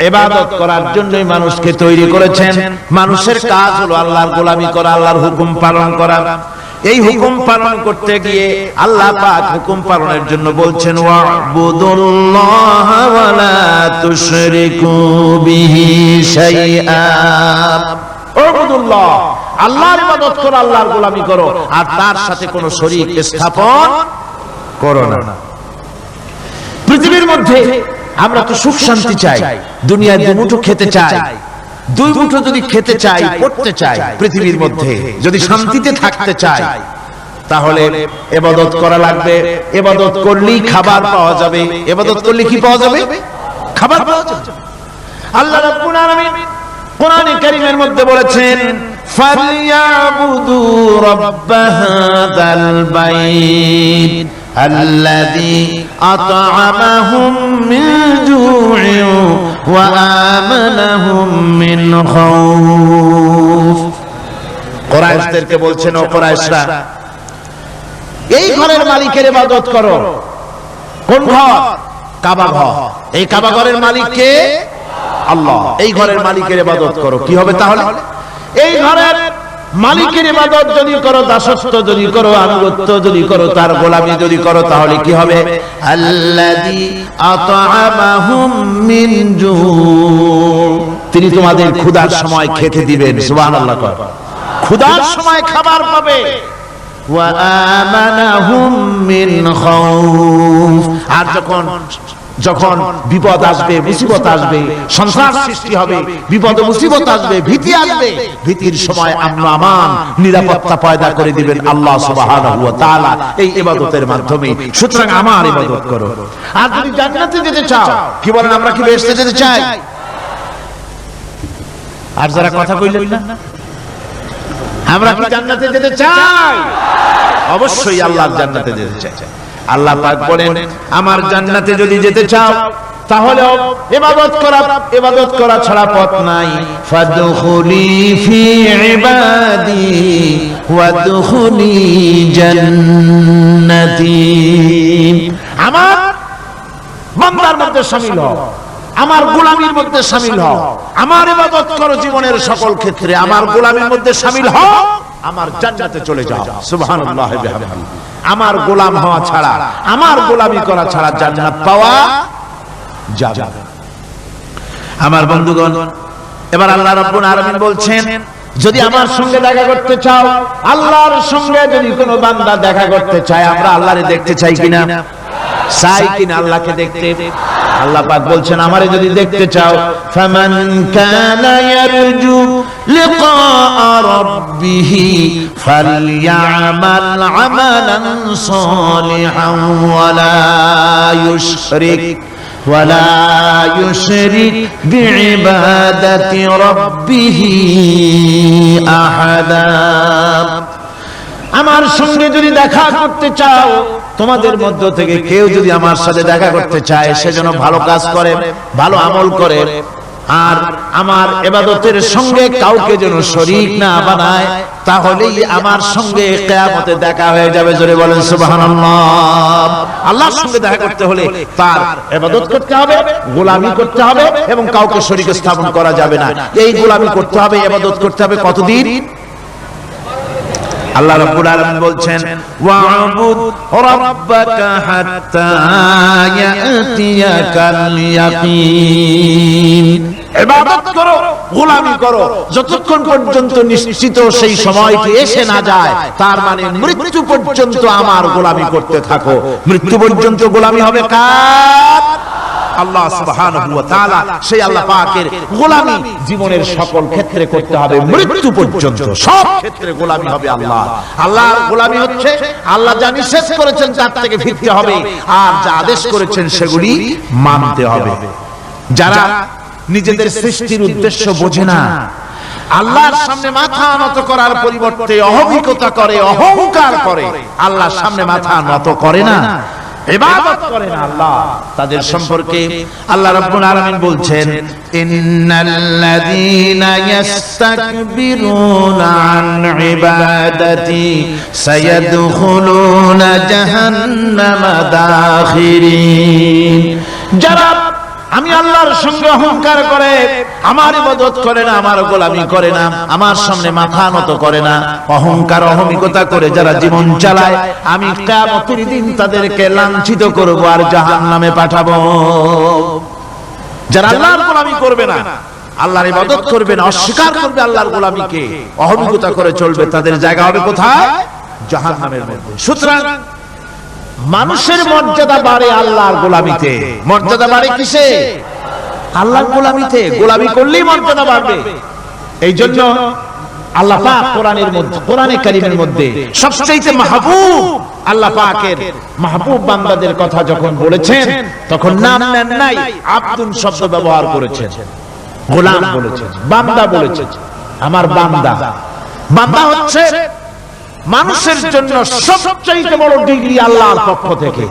ইবাদত করার জন্যই মানুষকে তৈরি করেছেন। মানুষের কাজ হলো আল্লাহর গোলামি করা, আল্লাহর হুকুম পালন করা। এই হুকুম পালন করতে গিয়ে আল্লাহ পাক হুকুম পালনের জন্য বলছেন ওয়াবুদুল্লাহ ওয়া লা তুশরিকু বিহি শাইআ। ওয়াবুদুল্লাহ, আল্লাহর ইবাদত করো, আল্লাহর গোলামি করো, আর তার সাথে কোনো শরীক স্থাপন করো না। পৃথিবীর মধ্যে আমরা তো সুখ শান্তি চাই, দুনিয়ায় দুমুঠো খেতে চাই, দুই মুঠো যদি খেতে চাই, পড়তে চাই, পৃথিবীর মধ্যে যদি শান্তিতে থাকতে চাই, তাহলে ইবাদত করা লাগবে। ইবাদত করলেই খাবার পাওয়া যাবে। ইবাদত করলে কি পাওয়া যাবে? খাবার পাওয়া যাবে। আল্লাহ রাব্বুল আলামিন কোরআনে কারীমের মধ্যে বলেছেন ফালইয়াবুদু রাব্ব হাযাল বাইত আল্লাযী আত'আমাহুম মিন জু'ইন ওয়া আমানাহুম মিন খাউফ। কুরাইশদেরকে বলছেন, ও কুরাইশরা, এই ঘরের মালিকের ইবাদত করো। কোন ঘর? কাবা ঘর। এই কাবা ঘরের মালিক কে? আল্লাহ। এই ঘরের মালিকের ইবাদত করো। কি হবে তাহলে? এই ঘরের মালিকের ইবাদত যদি করো, দাসত্ব যদি করো, আনুগত্য যদি করো, তার গোলামি যদি করো, তাহলে কি হবে? আল্লাযী আত'আমাহুম মিন জু', তিনি তোমাদের ক্ষুধার সময় খেতে দিবেন। সুবহানাল্লাহ। ক্ষুধার সময় খাবার পাবে। ওয়া আমানাহুম মিন খাউফ, আর যখন বিপদ আসবে, মুসিবত আসবে, সন্ত্রাস সৃষ্টি হবে, বিপদ মুসিবত আসবে, ভীতি আসবে, ভীতির সময় আমন আমান নিরাপত্তা পয়দা করে দিবেন আল্লাহ সুবহানাহু ওয়া তাআলা এই ইবাদতের মাধ্যমে। সুতরাং আমার ইবাদত করো। আর যদি জান্নাতে যেতে চাও, কি বলেন, আমরা কি বেহেশতে যেতে চাই? আর যারা কথা কইলেন না, আমরা কি জান্নাতে যেতে চাই? অবশ্যই আল্লাহর জান্নাতে যেতে চাই। আল্লাহ পাক বলেন, আমার জান্নাতে যদি যেতে চাও, তাহলে ইবাদত করা ছাড়া পথ নাই। ফাদখুলি ফি ইবাদি ওয়াদখুলি জান্নাতি, আমার বান্দার মধ্যে শামিল হও, আমার গোলামির মধ্যে শামিল হও, আমার ইবাদত করো জীবনের সকল ক্ষেত্রে, আমার গোলামির মধ্যে শামিল হও, আমার জান্নাতে চলে যাও। সুবহানাল্লাহ ওয়া বিহামদিহি। আমার গোলাম হওয়া ছাড়া, আমার গোলামি করা ছাড়া জান্নাত পাওয়া যাবে না। আমার বন্ধুগণ, এবার আল্লাহ রাব্বুল আলামিন বলছেন, যদি আমার সঙ্গে দেখা করতে চাও, আল্লাহর সঙ্গে যদি কোনো বান্দা দেখা করতে চায়, আমরা আল্লাহরে দেখতে চাই কিনা? চাই কিনা আল্লাহকে দেখতে? আল্লাহ পাক বলছেন, আমারে যদি দেখতে চাও, ফামান কানা ইয়ারজু লিকা রাব্বিহি ফালইআমাল আমালান সালিহান ওয়ালা ইউশরিক বিইবাদাতি রাব্বিহি আহাদা। আমার সঙ্গে যদি দেখা করতে চাও, তোমাদের মধ্য থেকে কেউ যদি আমার সাথে দেখা করতে চায়, সে যেন ভালো কাজ করে, ভালো আমল করে, আর আমার ইবাদতের সঙ্গে কাউকে যেন শরীক না বানায়, তাহলেই আমার সঙ্গে কিয়ামতে দেখা হয়ে যাবে। জোরে বলেন সুবহানাল্লাহ। আল্লাহর সঙ্গে দেখা করতে হলে তার ইবাদত করতে হবে, গোলামি করতে হবে, এবং কাউকে শরীক স্থাপন করা যাবে না। এই গোলামি করতে হবে, ইবাদত করতে হবে কতদিন? আল্লাহ রাব্বুল আলামিন বলছেন, ওয়া'বুদ রাব্বাকা হাত্তা ইয়াতিয়াকাল ইয়াকিন। ইবাদত করো, গোলামি করো, যতক্ষণ পর্যন্ত নিশ্চিত সেই সময়টি এসে না যায়, তার মানে মৃত্যু পর্যন্ত আমার গোলামি করতে থাকো। মৃত্যু পর্যন্ত গোলামি হবে কার? আল্লাহ সুবহানাহু ওয়া তাআলা। সেই আল্লাহ পাকের গোলামি জীবনের সকল ক্ষেত্রে করতে হবে, মৃত্যু পর্যন্ত সব ক্ষেত্রে গোলামি হবে আল্লাহ। আল্লাহর গোলামি হচ্ছে আল্লাহ যা নিষেধ করেছেন তার থেকে ফিরতে হবে, আর যা আদেশ করেছেন সেগুলি মানতে হবে। যারা নিজেদের সৃষ্টির উদ্দেশ্য বোঝে না, আল্লাহর সামনে মাথা নত করার পরিবর্তে অহমিকতা করে, অহংকার করে, আল্লাহর সামনে মাথা নত করে না, ইবাদত করে না আল্লাহ, তাদের সম্পর্কে আল্লাহ রাব্বুল আলামিন বলছেন, ইন্নাল্লাযীনা ইস্তাকবিরুনা আন ইবাদাতি সায়াদখুলুনা জাহান্নামা দাখিরিন। যারা আমি আল্লাহর সঙ্গে অহংকার করে আমার ইবাদত করে না, আমার গোলামি করে না, আমার সামনে মাথা নত করে না, অহংকার অহমিকতা করে যারা জীবন চালায়, আমি কিয়ামতের দিন তাদেরকে লাঞ্ছিত করব আর জাহান্নামে পাঠাবো। যারা আল্লাহর গোলামি করবে না, আল্লাহর ইবাদত করবে না, অস্বীকার করবে আল্লাহর গোলামিকে, অহমিকতা করে চলবে, তাদের জায়গা হবে কোথায়? জাহান্নামের মধ্যে। সুতরাং মানুষের মর্যাদা বাড়ে আল্লাহর গোলামিতে। মর্যাদা বাড়ে কিসে? আল্লাহর গোলামিতে। গোলামি করলেই মর্যাদা বাড়বে। এই জন্য আল্লাহ পাক কোরআনের মধ্যে, কোরআনে কারীমের মধ্যে সবচেয়ে মাহবুব আল্লাহ পাকের মাহবুব বান্দাদের কথা যখন বলেছেন তখন নাম নেন নাই, আব্দুন শব্দ ব্যবহার করেছেন, গোলাম বলেছেন, বান্দা বলেছেন। আমার বান্দা, বান্দা হচ্ছে মানুষের জন্য সবচেয়ে বড় ডিগ্রি আল্লাহর পক্ষ থেকে।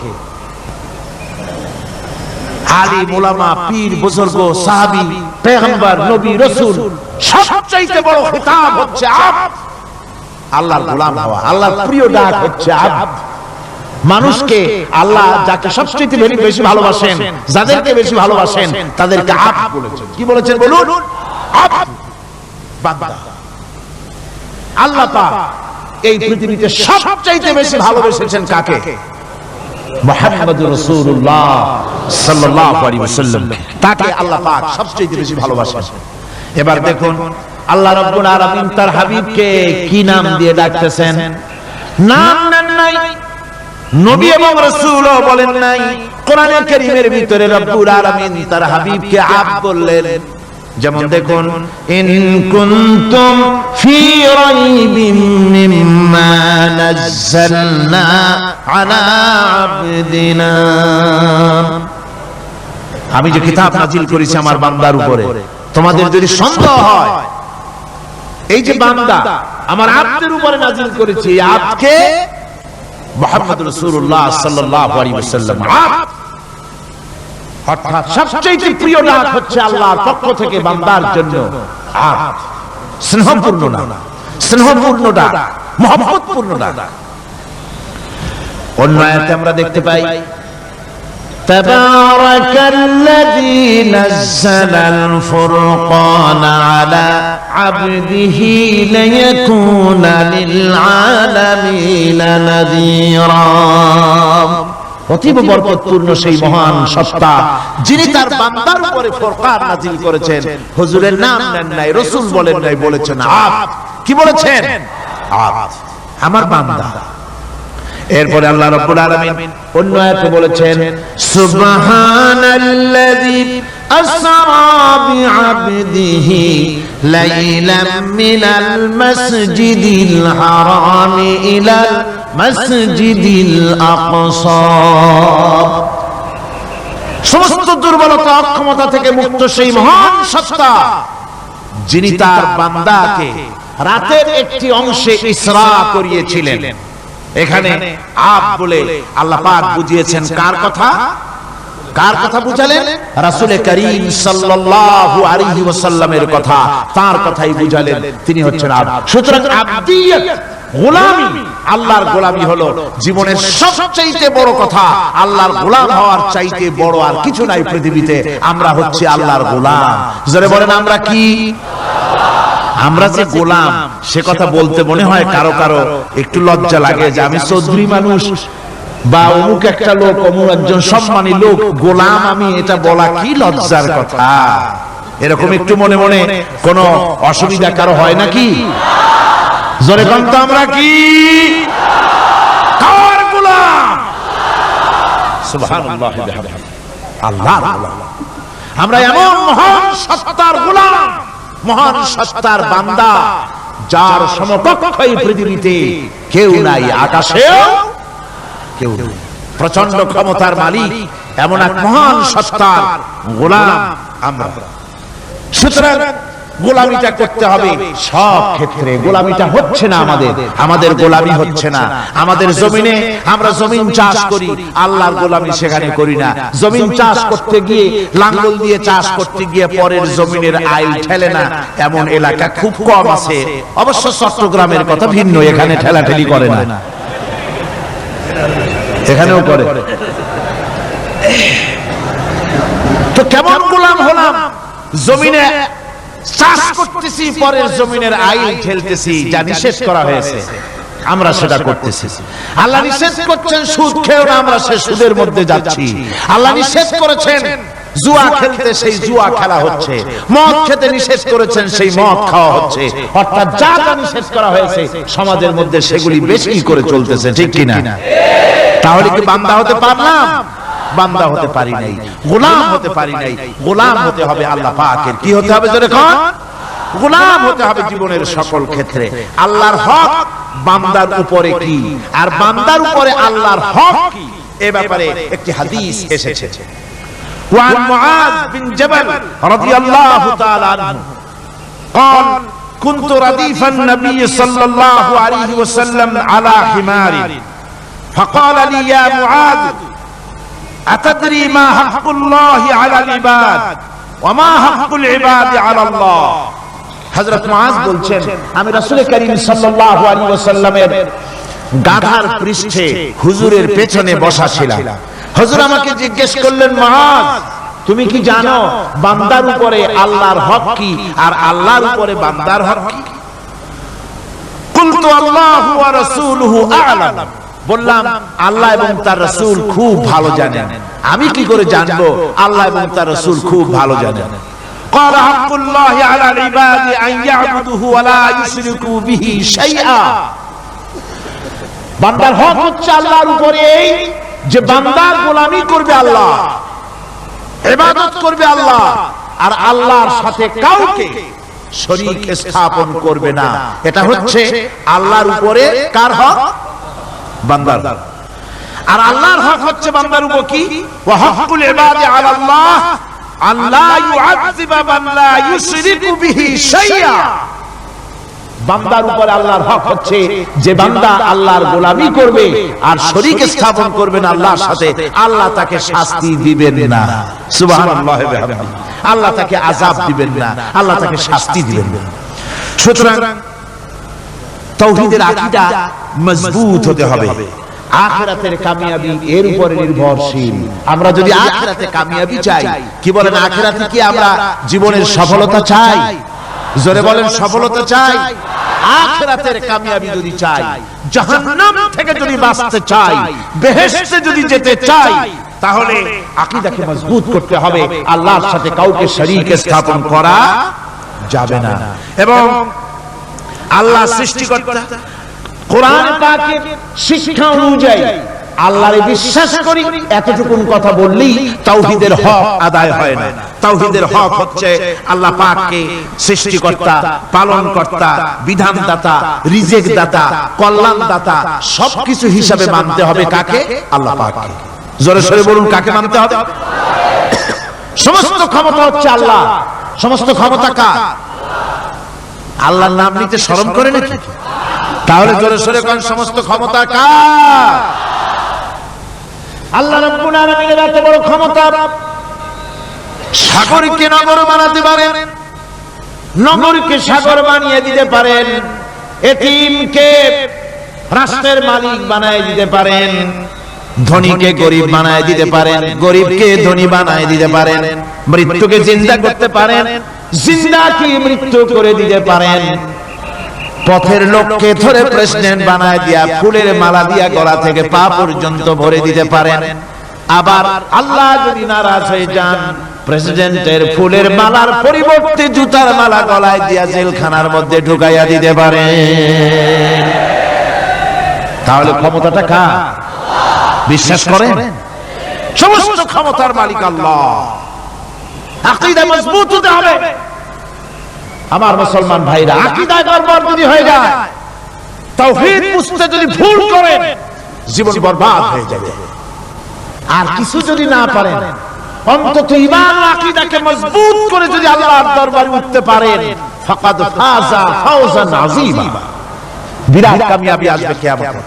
আলিম, উলামা, পীর, বুজুর্গ, সাহাবী, পয়গম্বর, নবী, রাসূল, সবচেয়ে বড় খিতাব হচ্ছে আব্দ। আল্লাহর গোলাম হওয়া, আল্লাহর প্রিয় ডাক হচ্ছে আব্দ। মানুষকে আল্লাহ যাকে সবচেয়ে বেশি ভালোবাসেন, যাদেরকে বেশি ভালোবাসেন, তাদেরকে আব্দ বলেছেন। কি বলেছেন বলুন? আব্দ, বান্দা। আল্লাহ পাক এই পৃথিবীতে সবচেয়ে বেশি ভালোবেসেছেন কাকে? মুহাম্মদুর রাসূলুল্লাহ সাল্লাল্লাহু আলাইহি ওয়াসাল্লাম। তাকে আল্লাহ পাক সবচেয়ে বেশি ভালোবাসেন। এবার দেখুন আল্লাহ রাব্বুল আলামিন তার হাবিবকে কি নাম দিয়ে ডাকতেছেন? নাম নেন নাই, নবী এবং রাসূলও বলেন নাই। কোরআনে কারীমের ভিতরে রাব্বুল আলামিন তার হাবিবকে আব্দ বললেন। যেমন দেখুন, ইন কুনতুম ফি রাইবিন মিম্মা নাযালনা আলা আবদিনা, আমি যে কিতাব নাজিল করেছি আমার বান্দার উপরে, তোমাদের যদি সন্দেহ হয়, এই যে বান্দা আমার আব্দের উপরে নাজিল করেছি, এই আব্দকে মুহাম্মদ রাসূলুল্লাহ সাল্লাল্লাহু আলাইহি ওয়াসাল্লাম আব্দ, অর্থাৎ সবচেয়ে প্রিয় ডাক হচ্ছে আল্লাহর পক্ষ থেকে বান্দার জন্য আব্দ। স্নেহপূর্ণ ডাক, স্নেহপূর্ণ ডাক, মহব্বতপূর্ণ ডাক। অন্য আয়াতে আমরা দেখতে পাই, তাবারাকাল্লাযী নাযালাল ফুরকানা আলা আবদিহি লিয়াকুনা লিল আলামিনা নাযীরা। অতীব বরকতপূর্ণ সেই মহান সত্তা যিনি তার বান্দার উপরে ফুরকান নাযিল করেছেন। হুজুরের নাম নেন নাই, রাসূল বলেন নাই, বলেছেন আব্দ। কি বলেছেন? আব্দ, আমার বান্দা। এরপরে আল্লাহ রাব্বুল আলামিন অন্য আয়াতে বলেছেন, সুবহানাল্লাযী আসরা বিআবদিহি লাইলাম মিনাল মাসজিদিল হারাম ইলাল মাসজিদিল আকসা। সমস্ত দুর্বলতা, অক্ষমতা থেকে মুক্ত সেই মহান সত্তা যিনি তার বান্দাকে রাতের একটি অংশে ইসরা করিয়েছিলেন। এখানে আব্দ বলে আল্লাহ পাক বুঝিয়েছেন কার কথা? কার কথা বুঝালেন? রাসূল করিম সাল্লাল্লাহু আলাইহি ওয়াসাল্লামের কথা, তার কথাই বুঝালেন। তিনি হচ্ছেন আব্দ। সুতরাং আব্দিয়ত, গোলামি, আল্লাহর গোলামি হলো জীবনের সবচেয়ে বড় কথা। আল্লাহর গোলাম হওয়ার চাইতে বড় আর কিছু নাই পৃথিবীতে। আমরা হচ্ছে আল্লাহর গোলাম। জোরে বলেন আমরা কি? আমরা যে গোলাম, সে কথা বলতে মনে হয় কারো কারো একটু লজ্জা লাগে যে আমি চৌধুরী মানুষ বা অমুক একটা লোক, অমুক একজন সম্মানী লোক, গোলাম আমি, এটা বলা কি লজ্জার কথা। এরকম একটু মনে মনে কোন অসুবিধা কারো হয় নাকি? জোরে কোন তো আমরা কি? কার গোলাম? সুবহানাল্লাহ, আল্লাহর গোলাম। আমরা এমন মহান সত্তার গোলাম, মহান সত্তার বান্দা, যার সমকক্ষ এই পৃথিবীতে কেউ নাই, আকাশেও কেউ নেই। প্রচন্ড ক্ষমতার মালিক এমন এক মহান সত্তার গোলাম আমরা। সুতরাং গোলামিটা করতে হবে সব ক্ষেত্রে। গোলামিটা হচ্ছে না আমাদের গোলামি হচ্ছে না। আমাদের জমিনে আমরা জমিন চাষ করি, আল্লাহর গোলামি সেখানে করি না। জমিন চাষ করতে গিয়ে, লাঙ্গল দিয়ে চাষ করতে গিয়ে পরের জমিনের আইল ঠেলে না, এমন এলাকা খুব কম আছে। অবশ্য চট্টগ্রামের কথা ভিন্ন, এখানে ঠেলাঠেলি করে না, এখানেও করে। তো কেমন গোলাম হলাম, জমিনে চাষ করতেছি, পরের জমিনের আইল ঠেলতেছি, যা নিষেধ করা হয়েছে আমরা সেটা করতেছি। আল্লাহ নিষেধ করছেন সুদ খেও না, আমরা সে সুদের মধ্যে যাচ্ছি। আল্লাহ নিষেধ করেছেন জুয়া খেলতে, সেই জুয়া খেলা হচ্ছে। মদ খেতে নিষেধ করেছেন, সেই মদ খাওয়া হচ্ছে। অর্থাৎ যা যা নিষেধ করা হয়েছে সমাজের মধ্যে সেগুলি বেশি করে চলতেছে, ঠিক কিনা? তাহলে কি বান্দা হতে পারলাম? বান্দা হতে পারি নাই, গোলাম হতে পারি নাই। গোলাম হতে হবে আল্লাহ পাকের। কি হতে হবে জোরে কোন? গোলাম হতে হবে জীবনের সকল ক্ষেত্রে। আল্লাহর হক বান্দার উপরে কি, আর বান্দার উপরে আল্লাহর হক কি, এই ব্যাপারে একটি হাদিস এসেছে। وعن معاذ بن جبل رضي الله تعالى عنه قال كنت رديف النبي صلى الله عليه وسلم على حمار فقال لي يا معاذ أتدري ما حق الله على العباد وما حق العباد على الله। হযরত মুআজ বলছেন, আমি রাসূল করিম সাল্লাল্লাহু আলাইহি ওয়াসাল্লামের গাধার পৃষ্ঠে হুজুরের পেছনে বসা ছিলাম। হুজুর আমাকে জিজ্ঞেস করলেন, মুআজ তুমি কি জানো বান্দার উপরে আল্লাহর হক কি আর আল্লাহর উপরে বান্দার হক কি? কুলতু আল্লাহু ওয়া রাসূলুহু আ'লাম। বললাম আল্লাহ এবং তার রাসূল খুব ভালো জানেন। আমি কি করে জানবো? আল্লাহ এবং তার রাসূল খুব ভালো জানেন। قال حق الله على العباد أن يعبدوه ولا يشركوا به شيئا। বান্দার হক হচ্ছে আল্লাহর উপরে এই যে বান্দার গোলামি করবে আল্লাহ, ইবাদত করবে আল্লাহ, আর আল্লাহর সাথে কাউকে শরীক স্থাপন করবে না। এটা হচ্ছে আল্লাহর উপরে কার হক? বান্দার। আর আল্লাহর হক হচ্ছে বান্দার উপর কি? ওয়া হাক্কুল ইবাদি আলা আল্লাহ আল্লাহ ইউআযযিবা মান লা ইউশরিকু বিহি শাইআ। বান্দার উপরে আল্লাহর হক হচ্ছে যে বান্দা আল্লাহর গোলামি করবে আর শরীক স্থাপন করবে না আল্লাহর সাথে, আল্লাহ তাকে শাস্তি দিবেন না। সুবহানাল্লাহ ওয়া বিহামদিহি। আল্লাহ তাকে আযাব দিবেন না, আল্লাহ তাকে শাস্তি দিবেন না। সুতরাং তাওহীদের আকীদা মজবুত হতে হবে। আখিরাতের কামিয়াবি এর উপরে নির্ভরশীল। আমরা যদি আখিরাতে কামিয়াবি চাই, কি বলেন, আখিরাতে কি আমরা জীবনের সফলতা চাই? জোরে বলেন, সফলতা চাই। আখিরাতের কামিয়াবি যদি চাই, জাহান্নাম থেকে যদি বাঁচতে চাই, বেহেশতে যদি যেতে চাই, তাহলে আকীদাকে মজবুত করতে হবে। আল্লাহর সাথে কাউকে শরীক স্থাপন করা যাবে না। এবং আল্লাহ সৃষ্টিকর্তা, কোরআন পাকের শিক্ষা অনুযায়ী আল্লাহরে বিশ্বাস করি, এতটুকুন কথা বললেই তাওহীদের হক আদায় হয় না। তাওহীদের হক হচ্ছে আল্লাহ পাককে সৃষ্টিকর্তা, পালনকর্তা, বিধানদাতা, রিজিক দাতা, কল্যাণ দাতা সবকিছু হিসাবে মানতে হবে। কাকে? আল্লাহ পাককে। জোরে সরে বলুন, কাকে মানতে হবে? সমস্ত ক্ষমতা হচ্ছে আল্লাহ। সমস্ত ক্ষমতা কার? আল্লাহর নাম নিতে শরম করে নাকি? তাহলে জোরে সরে কোন সমস্ত ক্ষমতা কার? আল্লাহ রাব্বুল আলামিনের এত বড় ক্ষমতা। সাগরকে নগর বানাতে পারেন, নগরকে সাগর বানিয়ে দিতে পারেন, এতিমকে রাষ্ট্রের মালিক বানায় দিতে পারেন, ধনীকে গরিব বানায় দিতে পারেন, গরিবকে ধনী বানায় দিতে পারেন, মৃত্যুকে জিন্দা করতে পারেন, জিন্দাকে মৃত্যু করে দিতে পারেন, পথের লোককে ধরে প্রেসিডেন্ট বানায় দিয়া ফুলের মালা দিয়া গলা থেকে পা পর্যন্ত ভরে দিতে পারেন। আবার আল্লাহ যদি নারাজ হয়ে যান, প্রেসিডেন্টের ফুলের মালার পরিবর্তে জুতার মালা গলায় দিয়া জেলখানার মধ্যে ঢুকাইয়া দিতে পারেন। তাহলে ক্ষমতাটা কার? বিশ্বাস করেন? সমস্ত ক্ষমতার মালিক আল্লাহ। আকীদা মজবুত হতে হবে। আমার মুসলমান ভাইরা, আকীদায় গড়বড় যদি হয়ে যায়, তাওহীদ বুঝতে যদি ভুল করেন, জীবন বরবাদ হয়ে যাবে। আর কিছু যদি না পারেন, অন্তত ঈমান ও আকীদাকে মজবুত করে যদি আল্লাহর দরবারে উঠতে পারেন, ফাকাদ ফাযা ফাওজান আযীমা। বিরাট কামিয়াবি আসবে কিয়ামতে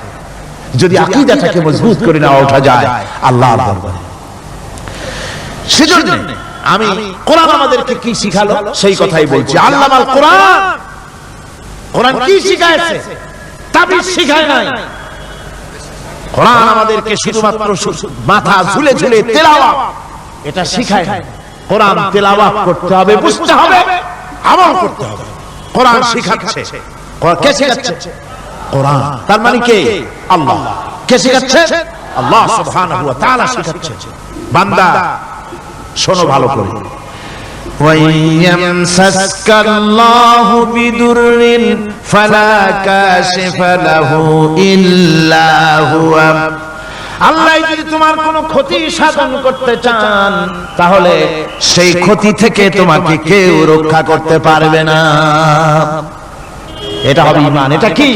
যদি আকীদাটাকে মজবুত করে না ওঠা যায় আল্লাহর দরবারে। সেজন্য আমি কোরআন আমাদেরকে কি শিখালো সেই কথাই বলছি। আল্লামাল কোরআন। কোরআন কি শিখাইছে? তাবিজ শিখায় নাই। কোরআন আমাদেরকে শুধুমাত্র মাথা ঝুলে ঝুলে তেলাওয়াত এটা শিখায়। কোরআন তেলাওয়াত করতে হবে, বুঝতে হবে, আমল করতে হবে। কোরআন শেখাচ্ছে, কে শেখাচ্ছে? কোরআন। তার মানে কে? আল্লাহ। কে শেখাচ্ছে? আল্লাহ সুবহানাহু ওয়া তাআলা শেখাচ্ছে। বান্দা শোনো ভালো করে, وَيَمْسَسْكَ اللَّهُ بِضُرٍّ فَلَا كَاشِفَ لَهُ إِلَّا هُوَ। আল্লাহ যদি তোমার কোনো ক্ষতি সাধন করতে চান, তাহলে সেই ক্ষতি থেকে তোমাকে কেউ রক্ষা করতে পারবে না। এটা হবে ঈমান। এটা কি?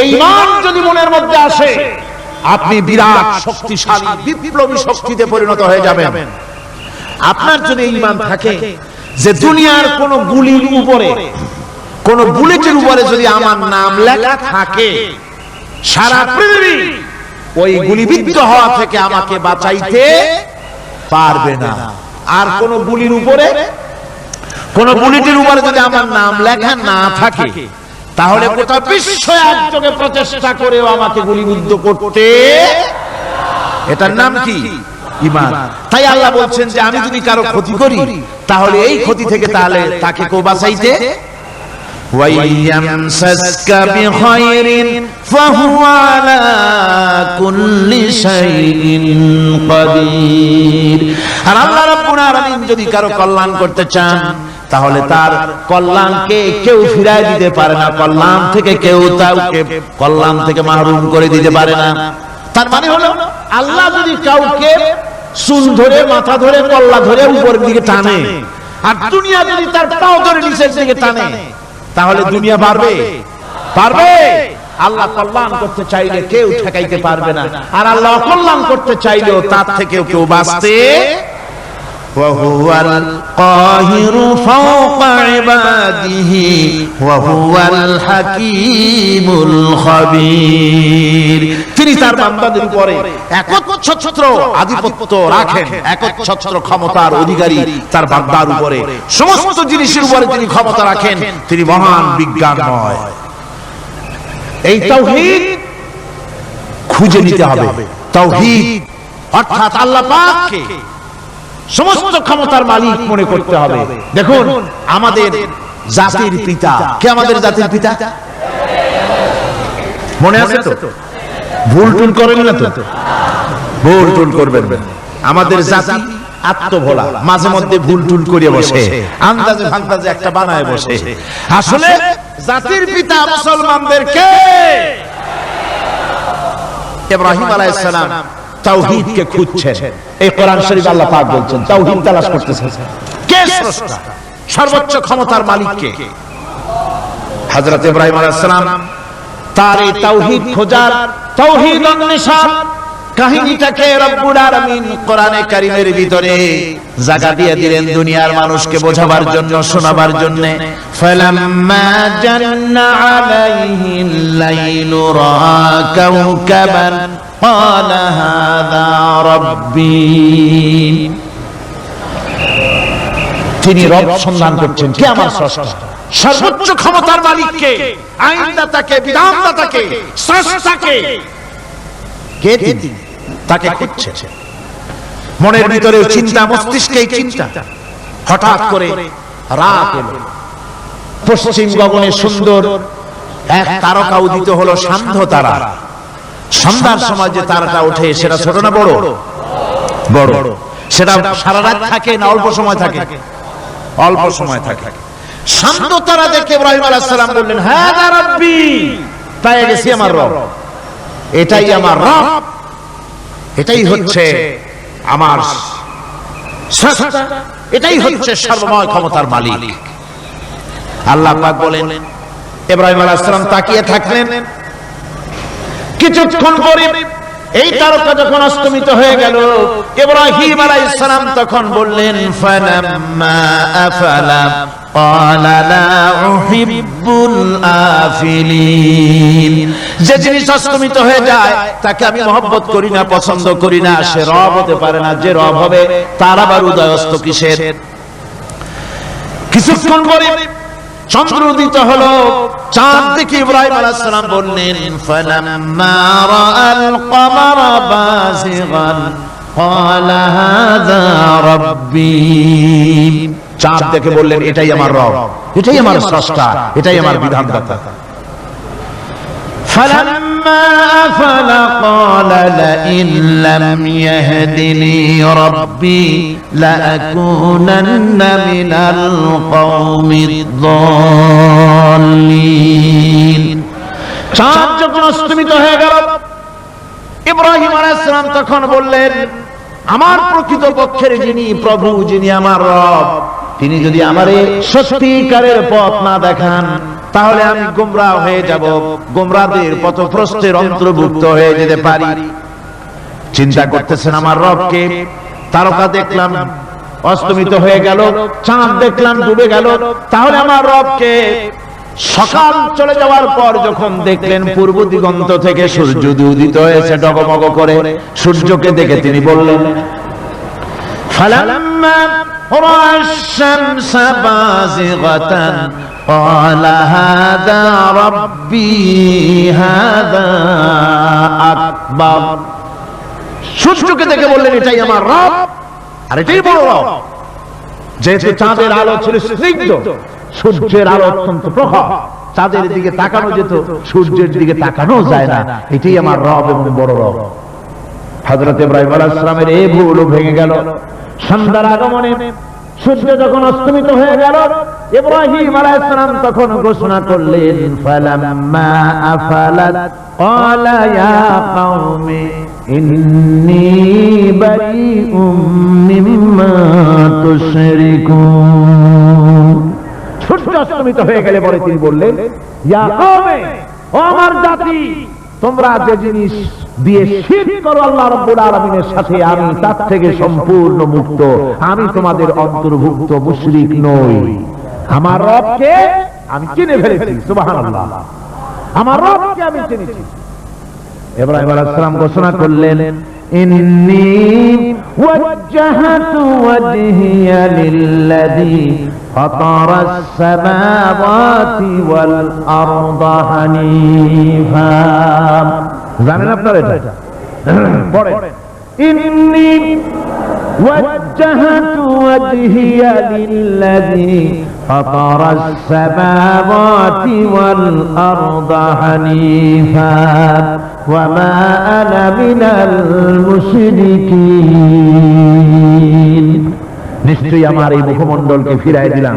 এই ঈমান যদি মনের মধ্যে আসে, আপনি বিরাট শক্তিশালী বিপ্লবী শক্তিতে পরিণত হয়ে যাবেন। আপনার যদি ঈমান থাকে যে দুনিয়ার কোন গুলির উপরে, কোন বুলেটের উপরে যদি আমার নাম লেখা থাকে, সারা পৃথিবী ওই গুলিবিদ্ধ হওয়া থেকে আমাকে বাঁচাইতে পারবে না। আর কোন গুলির উপরে, কোন বুলেটের উপরে যদি আমার নাম লেখা না থাকে, তাহলে গোটা বিশ্ব একযোগে প্রচেষ্টা করেও আমাকে গুলিবিদ্ধ করতে, এটার নাম কি? ঈমান। তাই আল্লাহ বলছেন যে আমি যদি কারো ক্ষতি করি, তাহলে এই ক্ষতি থেকে তাহলে তাকে কেউ বাঁচাইতে। ওয়াইয়ামসাসকা বিখাইরিন ফাহুয়া আলা কুল্লি শাইইন কাদির। আর আল্লাহ রাব্বুল আলামিন যদি কারো কল্যাণ করতে চান, তাহলে তার কল্যাণকে কেউ ফিরায় দিতে পারে না, কল্যাণ থেকে কেউ তাকে কল্যাণ থেকে মাহরুম করে দিতে পারে না। তার মানে হলো আল্লাহ যদি কাউকে চুল ধরে, মাথা ধরে, কল্লা ধরে উপরের দিকে টানে, আর দুনিয়া যদি তার পাও ধরে নিচের দিকে টানে, তাহলে দুনিয়া পারবে? পারবে? আল্লাহ কল্যাণ করতে চাইলে কেউ ঠেকাইতে পারবে না, আর আল্লাহ অকল্যাণ করতে চাইলেও তার থেকেও কেউ বাঁচতে। وهو القاهر فوق عباده وهو الحكيم الخبير। তিনি তার বান্দাদের উপরে একচ্ছত্র আধিপত্য রাখেন, একচ্ছত্র ক্ষমতার অধিকারী তার বান্দার উপরে, সমস্ত জিনিসের উপরে তিনি ক্ষমতা রাখেন। তিনি মহান বিজ্ঞানময়। এই তাওহীদ খুঁজে নিতে হবে। তাওহীদ অর্থাৎ আল্লাহ পাককে সমস্ত ক্ষমতার মালিক মনে করতে হবে। দেখুন, আমাদের জাতির পিতা কে? আমাদের জাতির পিতা মনে আছে তো? ভুল টুল করেন না তো? ভুল টুল করবেন না। আমাদের জাতি আত্মভোলা, মাঝে মধ্যে ভুল টুল করে বসে, আন্দাজে ফান্দাজে একটা বানায় বসে। আসলে জাতির পিতা মুসলমানদের কে? ইব্রাহিম আলাইহিস সালাম তাওহীদকে খুঁজছেন। এই কোরআন শরীফ আল্লাহ পাক বলছেন তাওহীদ তালাশ করতেছেন। কে স্রষ্টা? সর্বোচ্চ ক্ষমতার মালিক কে? হযরত ইব্রাহিম আলাইহিস সালাম তার এই তাওহীদ খোঁজার, তাওহীদ অন্বেষণ কাহিনীটাকে রব্বুল আলামিন কোরআনে কারীমের ভিতরে জায়গা দিয়ে দিলেন দুনিয়ার মানুষকে বোঝাবার জন্য, শোনাবার জন্য। ফালাম্মা জান্না আলাইহিল লাইলু রাআ কাওকাবান ক্বালা হাযা রাব্বী। তিনি রব সন্ধান করছেন, কে আমার স্রষ্টা? সর্বোচ্চ ক্ষমতার মালিককে, আইনদাতাকে, বিধানদাতাকে, স্রষ্টাকে কে? তিনি তাকে খুঁজছে। মনের ভিতরে চিন্তা, মস্তিষ্কে চিন্তা। হঠাৎ করে রাত এলো, পশ্চিম গগনে সুন্দর এক তারকা উদিত হলো, সান্ধ্য তারা। সন্ধ্যার সময় যে তারাটা ওঠে, সেটা ছোট না বড়? বড়। সেটা সারা রাত থাকে না অল্প সময় থাকে? অল্প সময় থাকে। শান্ত তারা দেখে ইব্রাহিম আলাইহিস সালাম বললেন, হাযা রাব্বী, পেয়ে গেছি আমার রব, এটাই আমার রব, এটাই হচ্ছে আমার স্রষ্টা, এটাই হচ্ছে সর্বময় ক্ষমতার মালিক। আল্লাহ পাক বলেন, ইব্রাহিম আলাইহিস সালাম তাকিয়ে থাকলেন। কিছুক্ষণ পরে এই তারকা যখন অস্তমিত হয়ে গেল, ইব্রাহিম আলাইহিস সালাম তখন বললেন, ফালাম্মা আফালা ক্বালা লা উহিব্বুল আফিলিন। যে জিনিস অস্তমিত হয়ে যায় তাকে আমি মহব্বত করি না, পছন্দ করি না, সে রব হতে পারে না। যে রব হবে তার আবার উদয় অস্ত কিসের? কিছুক্ষণ পরে চন্দ্র উদিত হলো, চাঁদ দেখে ইব্রাহিম আলাইহিস সালাম বললেন, ফালাম্মা রাআল কমারা বাযিগান قال هذا ربي চাঁদ দেখে বললেন এটাই আমার রব, এটাই আমার স্রষ্টা, এটাই আমার বিধানদাতা। فلما أفل قال لئن لم يهدني ربي لأكونن من القوم الضالين। চাঁদ যখন অস্তমিত হয়ে গেল, ইব্রাহিম আলাইহিস সালাম তখন বললেন আমার প্রকৃত পক্ষের যিনি প্রভু, যিনি আমার রব, তিনি যদি আমারে সত্যিকারের পথ না দেখান তাহলে আমি গোমরাহ হয়ে যাব, গোমরাহদের পথভ্রষ্টের অন্তর্ভুক্ত হয়ে যেতে পারি। চিন্তা করতেছেন আমার রবকে, তারকা দেখলাম অস্তমিত হয়ে গেল, চাঁদ দেখলাম ডুবে গেল, তাহলে আমার রবকে সকাল চলে যাওয়ার পর যখন দেখলেন পূর্ব দিগন্ত থেকে সূর্য উদিত হয়েছে ডগমগ করে, সূর্যকে দেখে তিনি বললেন ফালাম্মা রা'a আশ-শামসা বাযিগাতান ক্বালা হাযা রাব্বী হাযা আকবার। সূর্যকে দেখে বললেন এটাই আমার রব আর এটাই বড় রব। যেহেতু চাঁদের আলো ছিল স্নিগ্ধ, সূর্যের আলো অত্যন্ত প্রখর, চাঁদের দিকে তাকানো যেত, সূর্যের দিকে তাকানো যায় না, এটাই আমার রব এবং বড় রব। হযরত ইব্রাহিম আলাইহিস সালামের এই ভুল ভেঙে গেল। সন্ধ্যার আগমনে সূর্য যখন অস্তমিত হয়ে গেল, ইব্রাহিম আলাইহিস সালাম তখন ঘোষণা করলেন ফালাম্মা আফালাত ক্বালা ইয়া কওমি ইন্নী বারিউম মিম্মা তুশরিকুন। সূর্য অস্তমিত হয়ে গেলে পরে তিনি বললেন ইয়া কওমি, ও আমার জাতি, তোমরা যে জিনিস দিয়ে শিরক করো আল্লাহ রাব্বুল আলামিনের সাথে, আমি তার থেকে সম্পূর্ণ মুক্ত, আমি তোমাদের অন্তর্ভুক্ত, মুশরিক নই। আমার রবকে আমি চিনে ফেলেছি, সুবহানাল্লাহ, আমার রবকে আমি চিনেছি। ইব্রাহিম আলাইহিস সালাম ঘোষণা করলেন ইন্নী ওয়াজ্জাহতু ওয়াজহিয়া লিল্লাযী ফাতারাস সামাওয়াতি ওয়াল আরদা হানিফা। জানেন আপনারা এটা? পড়েন ইন্নী ওয়াজ্জাহতু ওয়াজহিয়া লিল্লাযী ফাতারাস সামাওয়াতি ওয়াল আরদা হানিফা ওয়া মা আনা মিনাল মুশরিকিন। নিশ্চয়ই আমার এই মুখমণ্ডলকে ফিরাই দিলাম,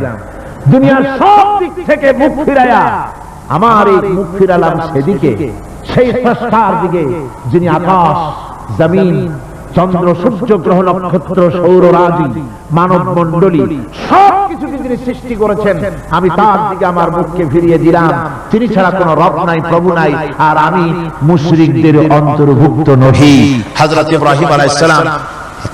দুনিয়ার সব দিক থেকে মুখ ফিরাইয়া আমার এই মুখ ফিরালাম সেদিকে, সেই স্রষ্টার দিকে যিনি আকাশ, জমিন, চন্দ্র, সূর্য, গ্রহ, নক্ষত্র, সৌররাজি, মানব মণ্ডলী সবকিছুকে যিনি সৃষ্টি করেছেন, আমি তার দিকে আমার মুখকে ফিরিয়ে দিলাম। তিনি ছাড়া কোনো রব নাই, প্রভু নাই, আর আমি মুশরিকদের অন্তর্ভুক্ত নহি। হযরত ইব্রাহিম আলাইহিস সালাম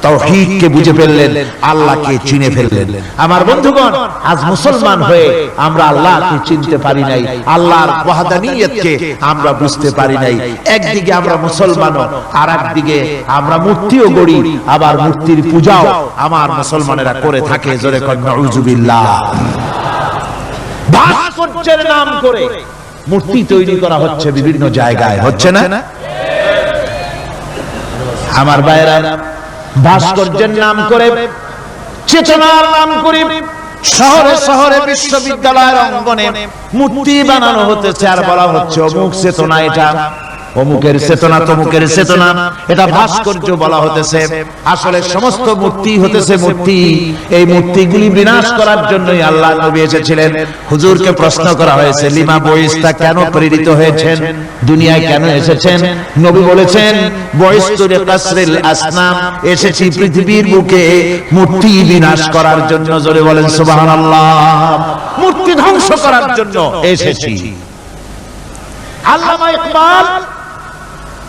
তাওহীদকে বুঝে ফেললেন, আল্লাহকে চিনে ফেললেন। আমার বন্ধুগণ, আজ মুসলমান হয়ে আমরা আল্লাহকে চিনতে পারি নাই, আল্লাহর ওয়াহদানিয়তকে আমরা বুঝতে পারি নাই। একদিকে আমরা মুসলমান আর একদিকে আমরা মূর্তিও গড়ি, আবার মূর্তির পূজাও আমার মুসলমানেরা করে থাকে। জোরে কন নাউযুবিল্লাহ। ভাস্কর্যের নাম করে মূর্তি তৈরি করা হচ্ছে বিভিন্ন জায়গায়, হচ্ছে না? আমার ভাইরা, ভাস্কর্যের নাম করে, চেতনার নাম করে শহরে শহরে বিশ্ববিদ্যালয়ের অঙ্গনে মূর্তি বানানো হতেছে, আর বলা হচ্ছে অমুক চেতনা, এটা অমুকের চেতনা, তমুকের চেতনা, এটা ভাস্কর্য বলা হতেছে। আসলে সমস্ত মূর্তি হতেছে মূর্তি। এই মূর্তিগুলি বিনাশ করার জন্যই আল্লাহ নবী এসেছিলেন। হুজুরকে প্রশ্ন করা হয়েছে লিমা বয়স্তা, কেন প্রেরিত হয়েছেন, দুনিয়ায় কেন এসেছেন? নবী বলেছেন বয়স্তুর কাসরিল আসনাম, এসেছি পৃথিবীর বুকে মূর্তি বিনাশ করার জন্য। জোরে বলেন সুবহানাল্লাহ। মূর্তি ধ্বংস করার জন্য এসেছি। আল্লামা ইকবাল,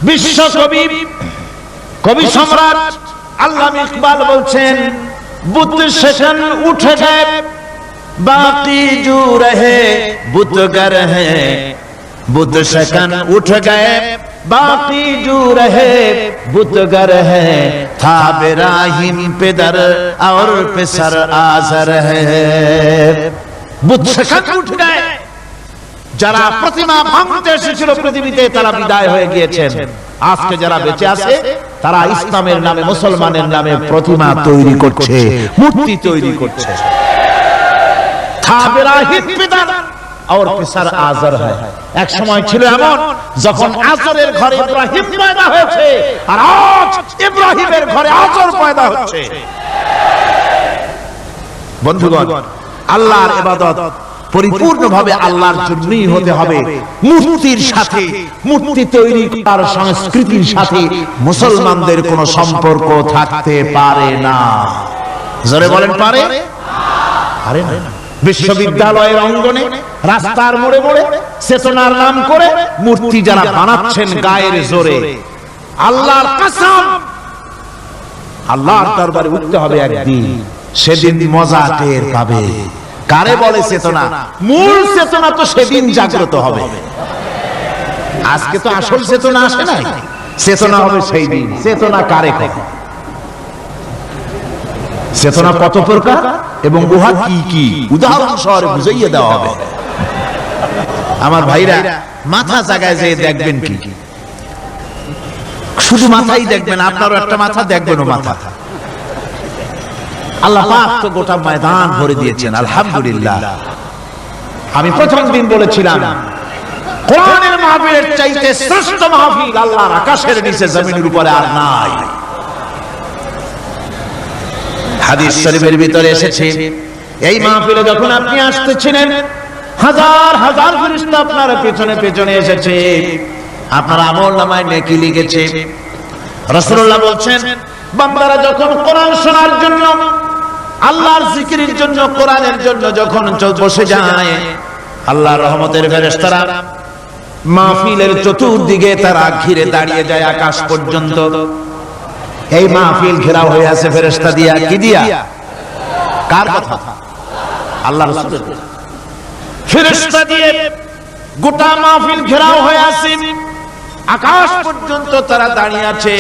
বিশ্ব কবি, কবি সম্রাট আল্লামা ইকবাল বলছেন বুত সেশন উঠে যায় বাকি জু রহে বুতগর হ্যাঁ, বুত সেশন উঠ গয়ে বাকি জু রহে বুতগর হ্যাঁ, থা ইব্রাহিম পেদর और পেসর আজর হ্যাঁ। বুত সেশন উঠ গয়ে, যারা প্রতিমা ভাঙতে এসেছিল পৃথিবীতে তারা বিদায় হয়ে গিয়েছেন। আজকে যারা বেঁচে আছে তারা ইসলামের নামে, মুসলমানের নামে প্রতিমা তৈরি করছে, মূর্তি তৈরি করছে। और पिसार आजर है एक समय छिलो एमन যখন আজরের ঘরে ইব্রাহিম পয়দা হয়েছে আর আজ ইব্রাহিমের ঘরে আজর পয়দা হচ্ছে। বন্ধুগণ, আল্লাহর ইবাদত পরিপূর্ণভাবে আল্লাহর জন্যই হতে হবে। মূর্তির সাথে, মূর্তি তৈরি করার সংস্কৃতির সাথে মুসলমানদের কোনো সম্পর্ক থাকতে পারে না। জোরে বলেন পারে? পারে না। বিশ্ববিদ্যালয়ের অঙ্গনে, রাস্তার মোড়ে মোড়ে চেতনার নাম করে মূর্তি যারা বানাচ্ছেন গায়ের জোরে, আল্লাহর কসম আল্লাহর দরবারে উঠতে হবে একদিন, সেদিন মজা টের পাবে। কারে বলে চেতনা? মূল চেতনা তো সেদিন জাগ্রত হবে। আজকে তো আসল চেতনা আসে নাই, চেতনা হবে সেই দিন। চেতনা কারে কয়? চেতনা কত প্রকার এবং উহা কি কি উদাহরণ সহকারে বুঝাইয়ে দেওয়া হবে। আমার ভাইরা, মাথা জায়গায় যেয়ে দেখবেন কি, শুধু মাথাই দেখবেন, আপনারও একটা মাথা দেখবেনও মাথা। আল্লাহ পাক তো গোটা ময়দান ভরে দিয়েছেন, আলহামদুলিল্লাহ। আমি প্রথম দিন বলেছিলাম কোরআনের মাহফিলের চাইতে শ্রেষ্ঠ মাহফিল আল্লাহর আকাশের নিচে জমিনের উপরে আর নাই। হাদিস শরীফের ভিতরে এসেছে, এই মাহফিলে যখন আপনি আসতেছিলেন হাজার হাজার ফেরেশতা আপনার পেছনে পেছনে এসেছে, আপনার আমলনামায় নেকি লিখেছে। রাসূলুল্লাহ বলছেন, বান্দারা যখন কোরআন শোনার জন্য, আল্লাহর জিকিরের জন্য, কোরআনের জন্য যখন বসে যায়, আল্লাহর রহমতের ফেরেশতারা মাহফিলের চতুর্দিকে তারা ঘিরে দাঁড়িয়ে যায় আকাশ পর্যন্ত। এই মাহফিল ঘেরাও হয়ে আছে ফেরেশতা দিয়া। কি দিয়া? কার কথা? আল্লাহর রাসূলের। ফেরেশতা দিয়ে গোটা মাহফিল ঘেরাও হয়ে আছে, আকাশ পর্যন্ত তারা দাঁড়িয়ে আছে।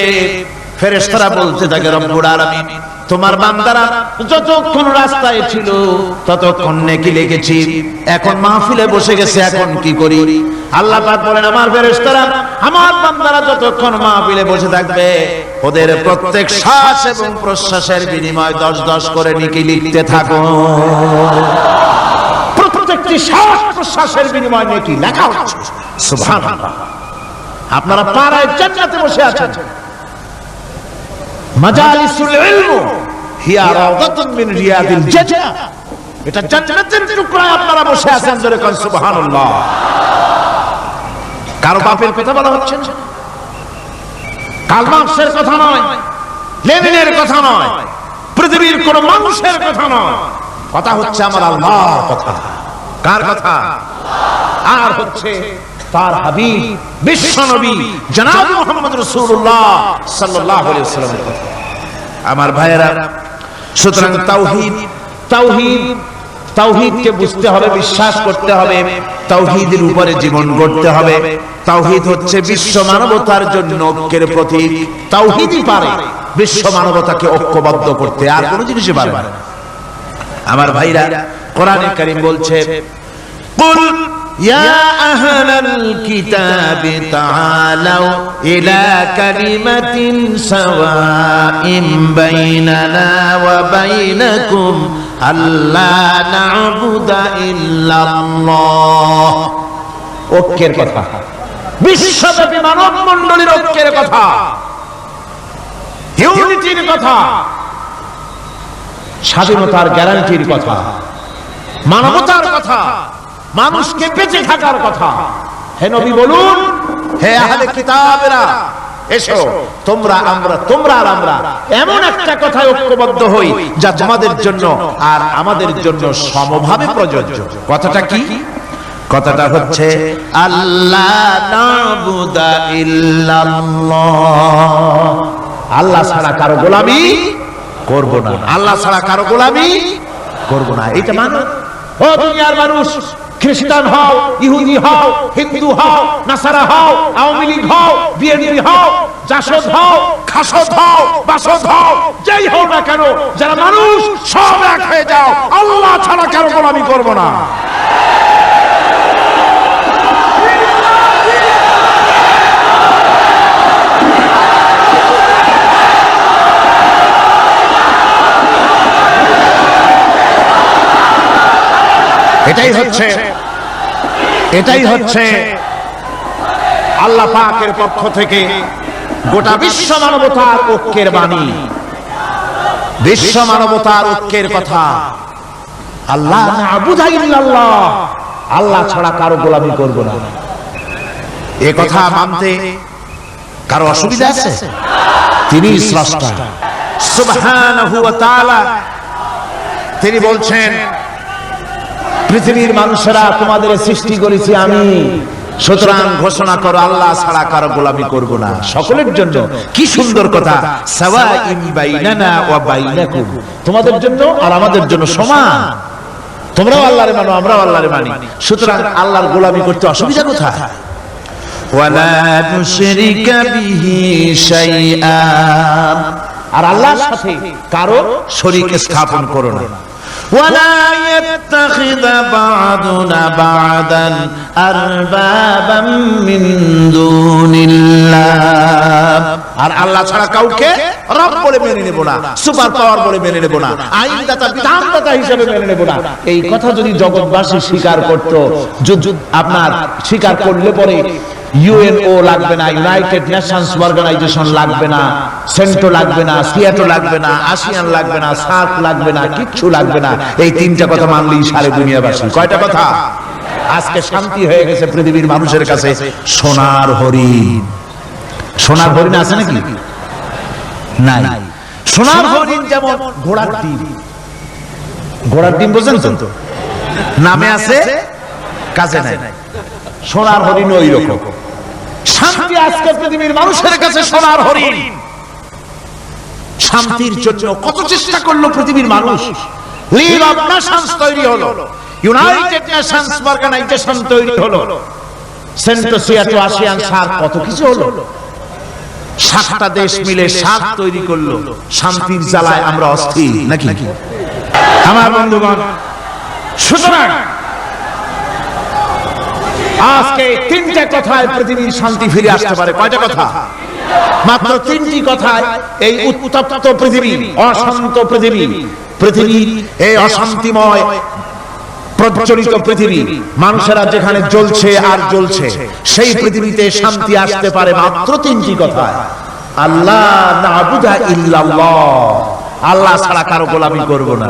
ফেরেশতারা বলতে থাকে, রব্বুল আলামিন, তোমার বান্দারা যতক্ষণ রাস্তায় ছিল ততক্ষণ নেকি লিখেছি, এখন মাহফিলে বসে গেছে, এখন কি করি? আল্লাহ পাক বলেন, আমার ফেরেশতারা, আমার বান্দারা যতক্ষণ মাহফিলে বসে থাকবে ওদের প্রত্যেক শ্বাস এবং প্রশ্বাসের বিনিময়ে 10-10 করে নেকি লিখতে থাকো। প্রত্যেকটি শ্বাস প্রশ্বাসের বিনিময়ে নেকি লেখা হচ্ছে। সুবহানাল্লাহ। আপনারা পাড়ায় জান্নাতে বসে আছেন, মাজালিসুল ইলম হিয়া রাওদাতুন মিন রিয়াদিল জান্নাহ, এটা জান্নাতের টুকরায় আপনারা বসে আছেন। জোরে কোন সুবহানাল্লাহ। কারো বাপের কথা বলা হচ্ছে না, কার্ল মার্কসের কথা নয়, লেনিনের কথা নয়, পৃথিবীর কোন মানুষের কথা নয়, কথা হচ্ছে আমার আল্লাহর কথা। কার কথা? আর হচ্ছে তার হাবিব বিশ্ব নবী জনাব মুহাম্মদ রাসূলুল্লাহ সাল্লাল্লাহু আলাইহি ওয়াসাল্লামের কথা। আমার ভাইয়েরা, সুতরাং তাওহীদ, তাওহীদ, তাওহীদকে বুঝতে হবে, বিশ্বাস করতে হবে, তাওহীদের উপরে জীবন গড়তে হবে। তাওহীদ হচ্ছে বিশ্ব মানবতার জন্য ঐক্যের প্রতীক। তাওহীদই পারে বিশ্ব মানবতাকে ঐক্যবদ্ধ করতে, আর কোনো জিনিসই পারে না। আমার ভাইরা, কোরআনে কারীম বলছে, কুল ইয়া আহলাল কিতাবি তাআলাউ ইলা কালিমাতিন সাওয়াইন বাইনানা ওয়া বাইনাকুম আল্লা না'বুদা ইল্লাল্লাহ। ঐক্যের কথা, বিশ্বব্যাপী মানব মণ্ডলীর ঐক্যের কথা, ইউনিটির কথা, স্বাধীনতার গ্যারান্টির কথা, মানবতার কথা, মানুষকে বেঁচে থাকার কথা। হে নবী বলুন, হে আহলে কিতাবেরা, এসো তোমরা, আমরা, তোমরা আর আমরা এমন একটা কথায় ঐক্যবদ্ধ হই যা তোমাদের জন্য আর আমাদের জন্য সমভাবে প্রযোজ্য। কথাটা কি? কথাটা হচ্ছে আল্লাহ না'বুদা ইল্লাল্লাহ, আল্লাহ ছাড়া কারো গোলামি করব না, আল্লাহ ছাড়া কারো গোলামি করব না। এটা মানে, ও দুনিয়ার মানুষ, খ্রিস্টান হও, ইহুদি হও, হিন্দু হও, নাসারা হও, আওয়ামী লীগ হও, বিএনপি হও, জাসদ হও, খাসদ হও, বাসদ হও, যেই হও না কেন, যারা মানুষ সব এক হয়ে যাও, আল্লাহ ছাড়া কারো গোলামি করব না। এটাই হচ্ছে আল্লাহ পাকের পক্ষ থেকে গোটা বিশ্ব মানবতার ঐক্যের বাণী, বিশ্ব মানবতার ঐক্যের কথা। আল্লাহ না'বুদা ইল্লাল্লাহ, আল্লাহ ছাড়া কারো গোলামি করব না। এ কথা মানতে কারো অসুবিধা আছে? তিনি স্রষ্টা সুবহানাহু ওয়া তাআলা। তিনি বলছেন, পৃথিবীর মানুষেরা তোমাদের সৃষ্টি করেছি আমি, সুতরাং ঘোষণা করো আল্লাহ ছাড়া কারো গোলামি করব না, সকলের জন্য। কি সুন্দর কথা, সাওয়াইন বাইনানা ওয়া বাইনাকুম, তোমাদের জন্য আর আমাদের জন্য সমান। তোমরাও আল্লাহরে মানো, আমরাও আল্লাহরে মানি, সুতরাং আল্লাহর গোলামি করতে অসুবিধা কোথায়? ওয়ালা তুশরিকা বিহি শাইআ, আর আল্লাহর সাথে কারো শরীক স্থাপন করো না। ওয়ালা ইয়াত্তাখিযা বা'দুনা বা'দান আরবাবাম মিন দুনিল্লাহ, আর আল্লাহ ছাড়া কাউকে রব বলে মেনে নেব না, সুপার পাওয়ার বলে মেনে নেব না, আইনদাতা বিধানদাতা হিসেবে মেনে নেব না। এই কথা যদি জগৎবাসী স্বীকার করত, আপনার স্বীকার করলে পরে ইউএনও লাগবে না, ইউনাইটেড নেশনস অর্গানাইজেশন লাগবে না, সেন্টো লাগবে না, সিয়াটো লাগবে না, আসিয়ান লাগবে না, সার্ক লাগবে না, কিচ্ছু লাগবে না। এই তিনটা কথা মানলেই সারে দুনিয়াবাসী। কয়টা কথা? আজকে শান্তি হয়ে গেছে পৃথিবীর মানুষের কাছে। সোনার হরিণ, সোনার হরিণ আছে নাকি? নাই। সোনার হরিণ যেমন ঘোড়ার ডিম, ঘোড়ার ডিম বোঝেন তো, নামে আছে কাজে নাই। সোনার হরিণ ওই রকম শান্তি আজকে পৃথিবীর মানুষের কাছে। সোনার হরিণ শান্তির জন্য কত চেষ্টা করলো পৃথিবীর মানুষ। লিগ অফ নেশনস তৈরি হলো, ইউনাইটেড নেশনস অর্গানাইজেশন তৈরি হলো, সেন্টো সিয়াটো আসিয়ান সার্ক, কত কিছু হলো। 7টা দেশ মিলে সার্ক তৈরি করলো। শান্তির জ্বালায় আমরা অস্থির নাকি আমার বন্ধুগণ? সুতরাং আজকে 3টা কথায় পৃথিবীর শান্তি ফিরে আসতে পারে। কয়টা কথা? মাত্র 3টি কথায় এই উত্তপ্ত পৃথিবী, অশান্ত পৃথিবী, পৃথিবীর এই অশান্তিময় প্রজ্বলিত পৃথিবী, মানুষেরা যেখানে জ্বলছে আর জ্বলছে, সেই পৃথিবীতে শান্তি আসতে পারে মাত্র 3টি কথায়। আল্লাহ না'বুদা ইল্লাল্লাহ, আল্লাহ ছাড়া কারো গোলামি করব না,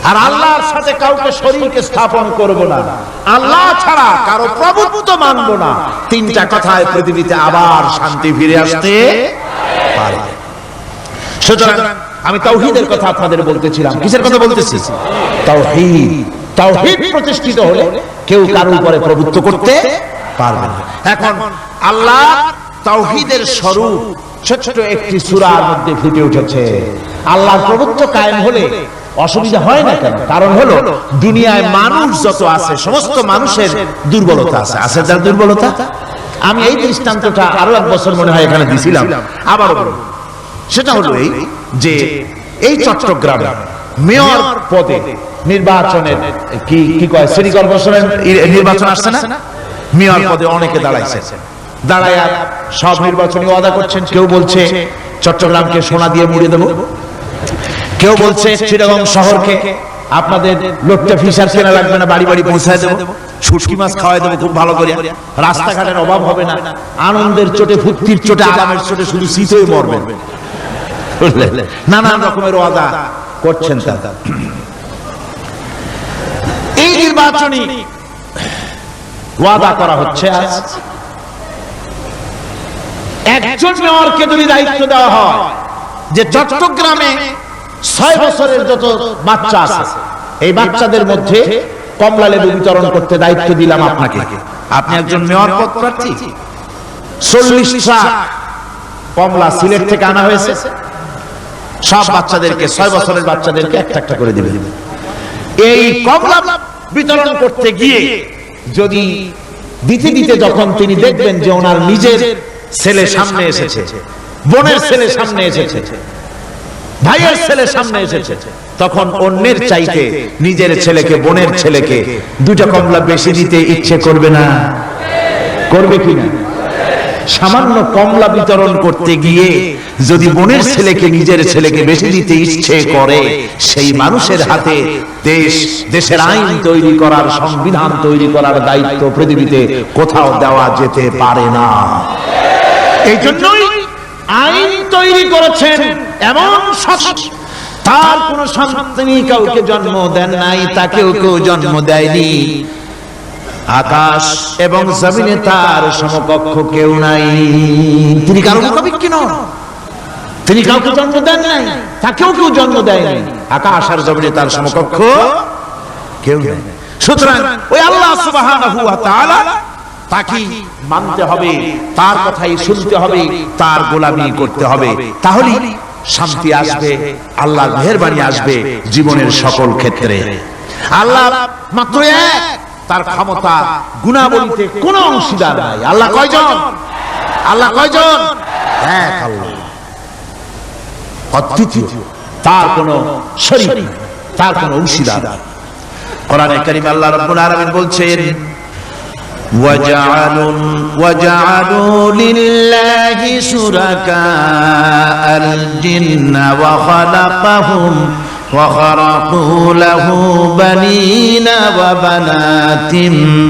আর আল্লাহর সাথে কাউকে শরীক স্থাপন করব না, আল্লাহ ছাড়া কারো প্রভুত্ব মানব না। 3টা কথায় পৃথিবীতে আবার শান্তি ফিরে আসতে পারে। সুতরাং আমি তাওহীদের কথা আপনাদের বলতেছিলাম। কিসের কথা বলতেছি? তাওহীদ। তাওহীদ প্রতিষ্ঠিত হলে কেউ কারোর উপরে প্রভুত্ব করতে পারবে না। এখন আল্লাহ তাওহীদের স্বরূপ ছোট্ট একটি সূরার মধ্যে ফুটে উঠেছে। আল্লাহর প্রভুত্ব কায়েম হলে অসুবিধা হয় না কেন? কারণ হলো দুনিয়ায় মানুষ যত আছে, সমস্ত মানুষের দুর্বলতা আছে। আছে যার দুর্বলতা। আমি এই দৃষ্টান্তটা আরো 1 বছর মনে হয় এখানে দিছিলাম, আবারও বলবো। সেটা হলো এই যে এই চট্টগ্রামে মেয়র পদে নির্বাচনের কি কয় সিটি কর্পোরেশনের নির্বাচন আসছে না, মেয়র পদে অনেকে দাঁড়াইছে। দাঁড়ায় সব নির্বাচনী ওয়াদা করছেন। কেউ বলছে চট্টগ্রামকে সোনা দিয়ে মুড়ে দেবো, কেউ বলছে চিটাগং শহরকে আপনাদের লোটটা ফিশার কেনা লাগবে না, বাড়ি বাড়ি পৌঁছায় দেবো, শুটকি মাছ খাওয়াই দেবো খুব ভালো করে, রাস্তাঘাটের অভাব হবে না, আনন্দের চোটে, ফুর্তির চোটে, আরামের চোটে শুধু শীত হয়ে মরবেন। নানান রকমের ওয়াদা করছেন। এই নির্বাচনী ওয়াদা করা হচ্ছে। আজ একজন মেয়রকে যদি দায়িত্ব দেওয়া হয় যে চট্টগ্রামে 6 বছরের যত বাচ্চা আছে, এই বাচ্চাদের মধ্যে কমলা লেবু বিতরণ করতে দায়িত্ব দিলাম আপনাকে, আপনি একজন মেয়র পদ প্রার্থী, 40টা কমলা সিলেট থেকে আনা হয়েছে, সব বাচ্চাদেরকে, 6 বছরের বাচ্চাদেরকে একটা করে দিবেন। এই কমলা বিতরণ করতে গিয়ে যদি দিতে দিতে যখন তিনি দেখবেন যে ওনার নিজের ছেলে সামনে এসেছে, বোনের ছেলে সামনে এসেছে, ভাইয়ের ছেলে সামনে এসেছে, তখন অন্যের চাইতে নিজের ছেলেকে, বোনের ছেলেকে 2টা কমলা বেশি দিতে ইচ্ছে করবে না? করবে কিনা? সামান্য কমলা বিতরণ করতে গিয়ে যদি বোনের ছেলেকে নিজের ছেলেকে বেশি দিতে ইচ্ছে করে, সেই মানুষের হাতে দেশের আইন তৈরি করার, সংবিধান তৈরি করার দায়িত্ব পৃথিবীতে কোথাও দেওয়া যেতে পারে না। এই জন্যই আইন তৈরি করেছেন এমন শাসক, তার কোন সন্তান কাউকে জন্ম দেন নাই, তাকেও কেউ জন্ম দেয়নি। আকাশ এবং জমিনে তার সমকক্ষ কেউ নাই। তিনি কারো মুখাপেক্ষী নন, তিনি কাউকে জন্ম দেন নাই, তাকেও কেউ জন্ম দেয়নি। আকাশ আর জমিনে তার সমকক্ষ কেউ নেই। সুতরাং ওই আল্লাহ সুবহানাহু ওয়া তাআলা তাকে মানতে হবে, তার কথাই শুনতে হবে, তার গোলামি করতে হবে। তাহলে শান্তি আসবে, আল্লাহর মেহেরবানি আসবে জীবনের সকল ক্ষেত্রে। আল্লাহ মাত্র এক, তার ক্ষমতা গুণাবলীতে কোনো অংশীদার নাই। আল্লাহ কয়জন? আল্লাহ কয়জন? এক আল্লাহ, অদ্বিতীয়, তার কোনো শরীক নেই, তার কোনো অংশীদার। কোরআনে কারীম আল্লাহ রাব্বুল আলামিন বলছেন, وجعلوا لله شركاء الجن وخلقهم وخرقوا له بنين وبنات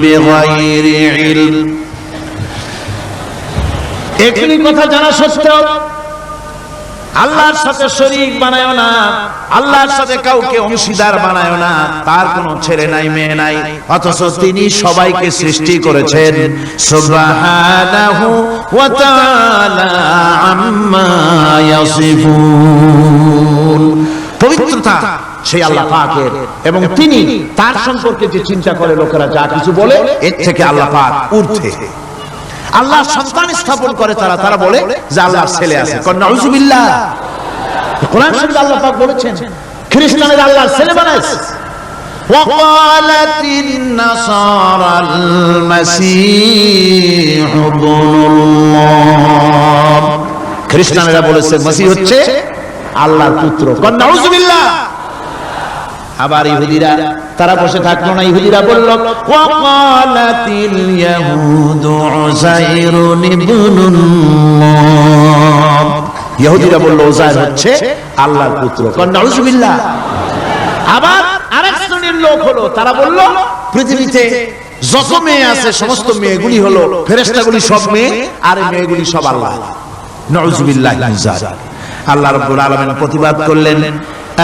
بغير علم। একই কথা জানা সত্ত্বেও আল্লাহর সাথে শরীক বানায়ো না, আল্লাহর সাথে কাউকে অংশীদার বানায়ো না। তার কোনো ছেলে নাই, মেয়ে নাই, অথচ তিনি সবাইকে সৃষ্টি করেছেন। সুবহানাহু ওয়া তাআলা আম্মা ইয়াসিফুন। পবিত্রতা সেই আল্লাহ পাকের, এবং তিনি তার সম্পর্কে যে চিন্তা করে লোকেরা যা কিছু বলে, এর থেকে আল্লাহ পাক ঊর্ধ্বে। আল্লাহ সন্তান স্থাপন করে তারা বলে যে আল্লাহর ছেলে আছে। নাউযুবিল্লাহ। কোরআন শরীফে আল্লাহ পাক বলেছেন খ্রিস্টানেরা আল্লাহর ছেলে বানাইছে। ওয়াকালাতিন নাসারাল মাসীহ ইবনুল্লাহ। খ্রিস্টানেরা বলেছে মসিহ হচ্ছে আল্লাহর পুত্র। নাউযুবিল্লাহ। আবার ইহুদিরা তারা বসে থাকলো না, ইহুদিরা বলল ওয়াকালাতিল ইয়াহুদু উযাইরুন ইবনুল্লাহ। ইহুদিরা বলল উযাইর হচ্ছে আল্লাহর পুত্র। নাউযুবিল্লাহ। আবার আরেক শ্রেণীর লোক হলো, তারা বলল পৃথিবীতে যত মেয়ে আছে সমস্ত মেয়েগুলি হলো ফেরেশতাগুলি, সব মেয়ে, আর মেয়েগুলি সব আল্লাহ। নাউযুবিল্লাহ। আল্লাহ রাব্বুল আলামিন প্রতিবাদ করলেন,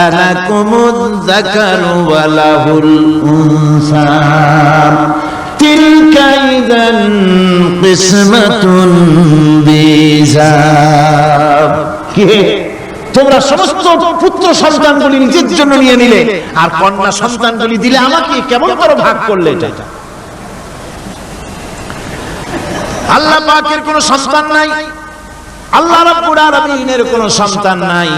আলাকুমুয যাকারু ওয়া লাহুল উনসা তিলকা ইযান কিসমাতুন বিজা। কি তোমরা সমস্ত পুত্র সন্তানগুলি নিজের জন্য নিয়ে নিলে, আর কন্যা সন্তানগুলি দিলে আমাকে, কেমন করে ভাগ করলে? এটা আল্লাহ পাকের কোনো সন্তান নাই, আল্লাহ রাব্বুল আলামিনের কোনো সন্তান নাই,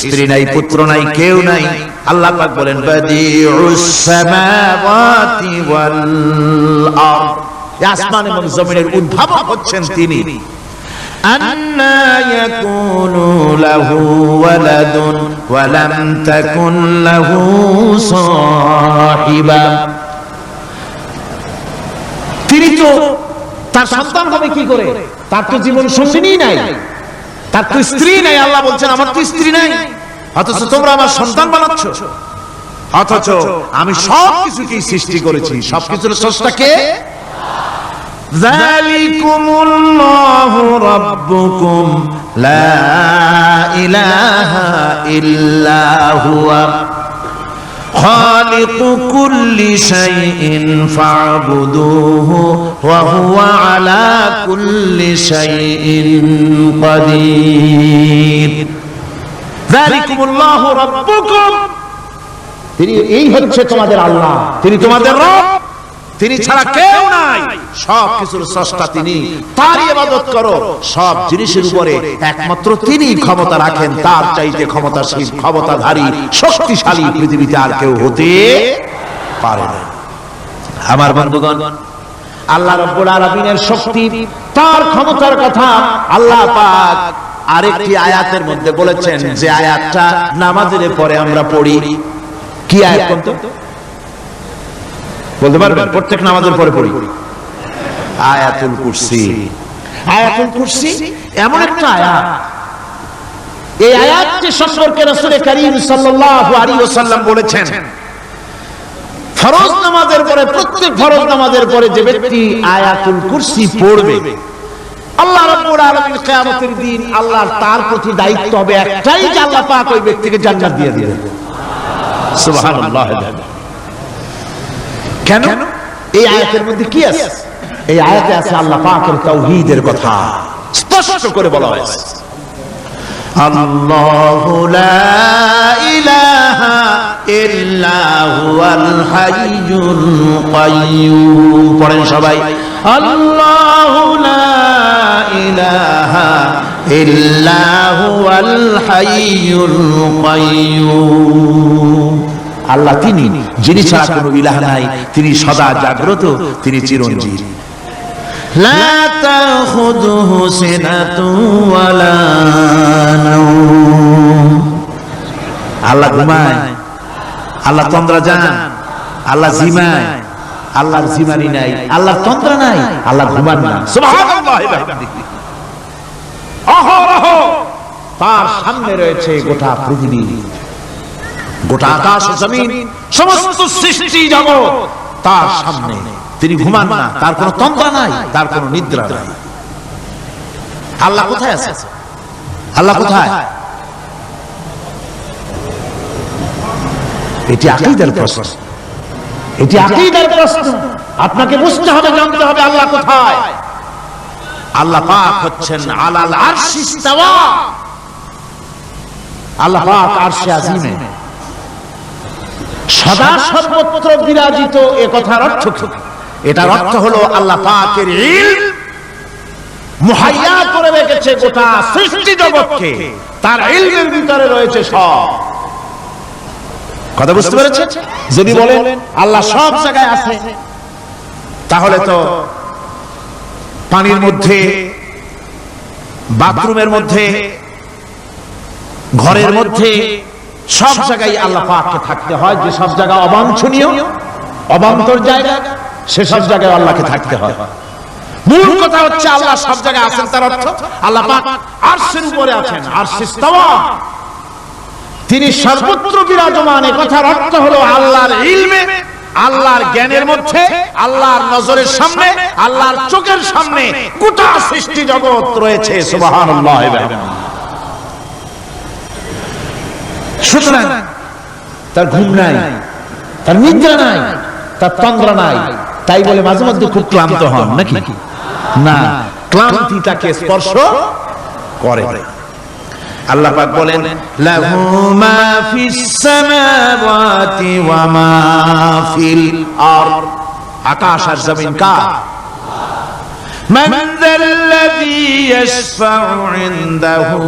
স্ত্রী নাই, পুত্র নাই, কেউ নাই। আল্লাহ পাক বলেন বাদিউস সামাওয়াতি ওয়াল আরদ। আসমান এবং জমিনের উদ্ভাবক হচ্ছেন তিনি। আন্না ইয়াকুনু লাহু ওয়ালাদুন ওয়া লাম তাকুন লাহু সাহিবা। তিনি তো, তার সন্তান হবে কি করে? তার তো জীবন সঙ্গিনী নাই, তার তো স্ত্রী নাই। আল্লাহ বলছেন আমার তো স্ত্রী নাই, অথচ তোমরা আমার সন্তান বানাচ্ছ। অথচ আমি সবকিছুকেই সৃষ্টি করেছি। সবকিছুর স্রষ্টা কে? যালিকুমুল্লাহু রাব্বুকুম লা ইলাহা ইল্লা হুয়া খালিকু কুল্লি শাইইন ফা'বুদুহু ওয়া হুয়া আলা কুল্লি শাইইন কাদির। যালিকুমুল্লাহু রাব্বুকুম, তিনি এই হচ্ছে তোমাদের আল্লাহ, তিনি তোমাদের রব, তিনি ছাড়া কেউ নাই। সব কিছুর স্রষ্টা তিনি, তারই ইবাদত করো। সব জিনিসের উপরে একমাত্র তিনি ক্ষমতা রাখেন, তার চাইতে ক্ষমতাশীল, ক্ষমতাধারী, শক্তিশালী পৃথিবীতে আর কেউ হতে পারে না। আমার বন্ধুগণ, আল্লাহ রাব্বুল আলামিনের শক্তি, তার ক্ষমতার কথা আল্লাহ পাক আরেকটি আয়াতের মধ্যে বলেছেন, যে আয়াতটা নামাজের পরে আমরা পড়ি। কি আয়াত বলতো? বলতে পারবেন? প্রত্যেক নামাজের পরে পড়ি আয়াতুল কুরসি। আয়াতুল কুরসি এমন একটা আয়াত, এই আয়াতটি সম্পর্কে রাসূল করিম সাল্লাল্লাহু আলাইহি ওয়াসাল্লাম বলেছেন, ফরজ নামাজের পরে, প্রত্যেক ফরজ নামাজের পরে যে ব্যক্তি আয়াতুল কুরসি পড়বে, আল্লাহ রাব্বুল আলামিন কিয়ামতের দিন আল্লাহর তার প্রতি দায়িত্ব হবে একটাই, যে আল্লাহ পাক ওই ব্যক্তিকে জান্নাত দিয়ে দিবেন। সুবহানাল্লাহ। কেন? এই আয়াতের মধ্যে কি আছে? এই আয়াতে আছে আল্লাহ পাকের তাওহীদের কথা স্পষ্ট করে বলা হয়েছে। আল্লাহু লা ইলাহা ইল্লা হুয়াল হাইয়ুল কাইয়্যুম। পড়েন সবাই, আল্লাহু লা ইলাহা ইল্লা হুয়াল হাইয়ুল কাইয়্যুম। আল্লাহ তিনি, যিনি ছাড়া কোনো ইলাহ নাই, তিনি সদা জাগ্রত, তিনি চিরঞ্জীব। লা তাখুযুহু সিনাতুন ওয়ালা নাওম। আল্লাহ ঘুমায়, আল্লাহ তন্দ্রা যান, আল্লাহ জিমায়, আল্লাহর জিমানি নাই, আল্লাহর তন্দ্রা নাই, আল্লাহ ঘুমান না। সুবহানাল্লাহ। অহরহ তার সামনে রয়েছে গোটা পৃথিবী, গোটা আকাশ জমিন, সমস্ত সৃষ্টি জগৎ তার সামনে। তিনি ঘুমান না, তার কোনো তন্দ্রা নাই, তার কোনো নিদ্রা নাই। আল্লাহ কোথায় আছে? আল্লাহ কোথায়? এটি আকীদার প্রশ্ন, এটি আকীদার প্রশ্ন। আপনাকে বুঝতে হবে, জানতে হবে আল্লাহ কোথায়। আল্লাহ পাক হচ্ছেন আলাল আরশি ইস্তাওয়া। আল্লাহ পাক আরশে আজিমে সদা সর্বত্র বিরাজিত। এ কথার অর্থ কি? এটার অর্থ হলো আল্লাহ পাকের ইলম মুহাইয়া করে রেখেছে গোটা সৃষ্টি জগৎকে, তার ইলমের ভিতরে রয়েছে সব। কথা বুঝতে পেরেছেন? যদি বলেন আল্লাহ সব জায়গায় আছে, তাহলে তো পানির মধ্যে, বাথরুমের মধ্যে, ঘরের মধ্যে, সব জায়গায় আল্লাহ পাককে থাকতে হয়। যে সব জায়গা অবাঞ্ছনীয়, অবান্তর জায়গা, সে সব জায়গায় আল্লাহকে থাকতে হয়। মূল কথা হচ্ছে আল্লাহ সব জায়গায় আছেন, তার অর্থ আল্লাহ পাক আরশের উপরে আছেন, আরশে ইস্তাওয়া, তিনি সর্বত্র বিরাজমান। এ কথার অর্থ হলো আল্লাহর ইলমে, আল্লাহর জ্ঞানের মধ্যে, আল্লাহর নজরের সামনে, আল্লাহর চোখের সামনে গোটা সৃষ্টি জগৎ রয়েছে। সুবহানাল্লাহ। সুতরাং তার ঘুম নাই, তার নিদ্রা নাই, তার তন্দ্রা নাই। তাই বলে মাঝে মধ্যে খুব ক্লান্ত হন নাকি? না, ক্লান্তি তাকে স্পর্শ করে। আল্লাহ পাক বলেন, লাহু মা ফিস সামাওয়াতি ওয়া মা ফিল আরদ। আকাশ আর জমিন কার? মান যাল্লাযী ইয়াশফাউ ইনদাহু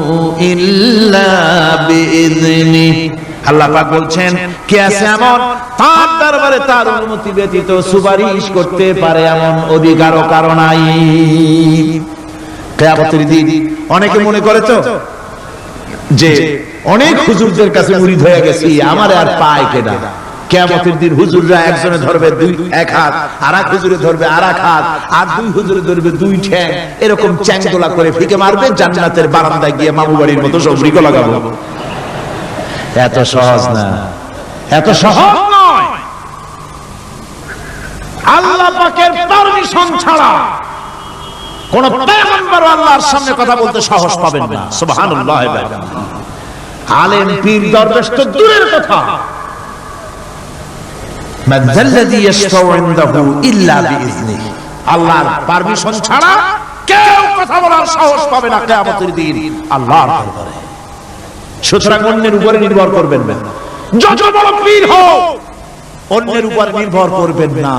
ইল্লা বিইذনিহি। আল্লাহ পাক বলছেন, কে আছে এমন তার দরবারে তার অনুমতি ব্যতীত সুপারিশ করতে পারে এমন অধিকারও কারো নাই। কিয়ামতের দিন অনেকে মনে করে তো যে অনেক হুজুরদের কাছে মুরিদ হয়ে গেছি, আমারে আর পায় কেডা। কিয়ামতের দিন হুজুররা একজনে ধরবে এক হাত, আর এক হুজুরে ধরবে আর এক হাত, আর দুই হুজুরে ধরবে দুই ঠ্যাং, এরকম চ্যাংদোলা করে ফিকে মারবে, জান্নাতের বারান্দায় গিয়ে মামু বাড়ির মতো সব রিকো লাগাবো। এত সহজ না, এত সহজ নয়। আল্লাহ পাকের পারমিশন ছাড়া কোন পয়গম্বর আল্লাহর সামনে কথা বলতে সাহস পাবেন না। সুবহানাল্লাহ। আলেম পীর দরবেশ তো দূরের কথা, মান যাল্লাযী ইয়াশফাউ ইনদাহু ইল্লা বিইذনিহি। আল্লাহর পারমিশন ছাড়া কেউ কথা বলার সাহস পাবে না কিয়ামতের দিন আল্লাহর দরবারে। সুতরাং অন্যের উপরে নির্ভর করবেন না, যত বড় পীর হোক অন্যের উপর নির্ভর করবেন না,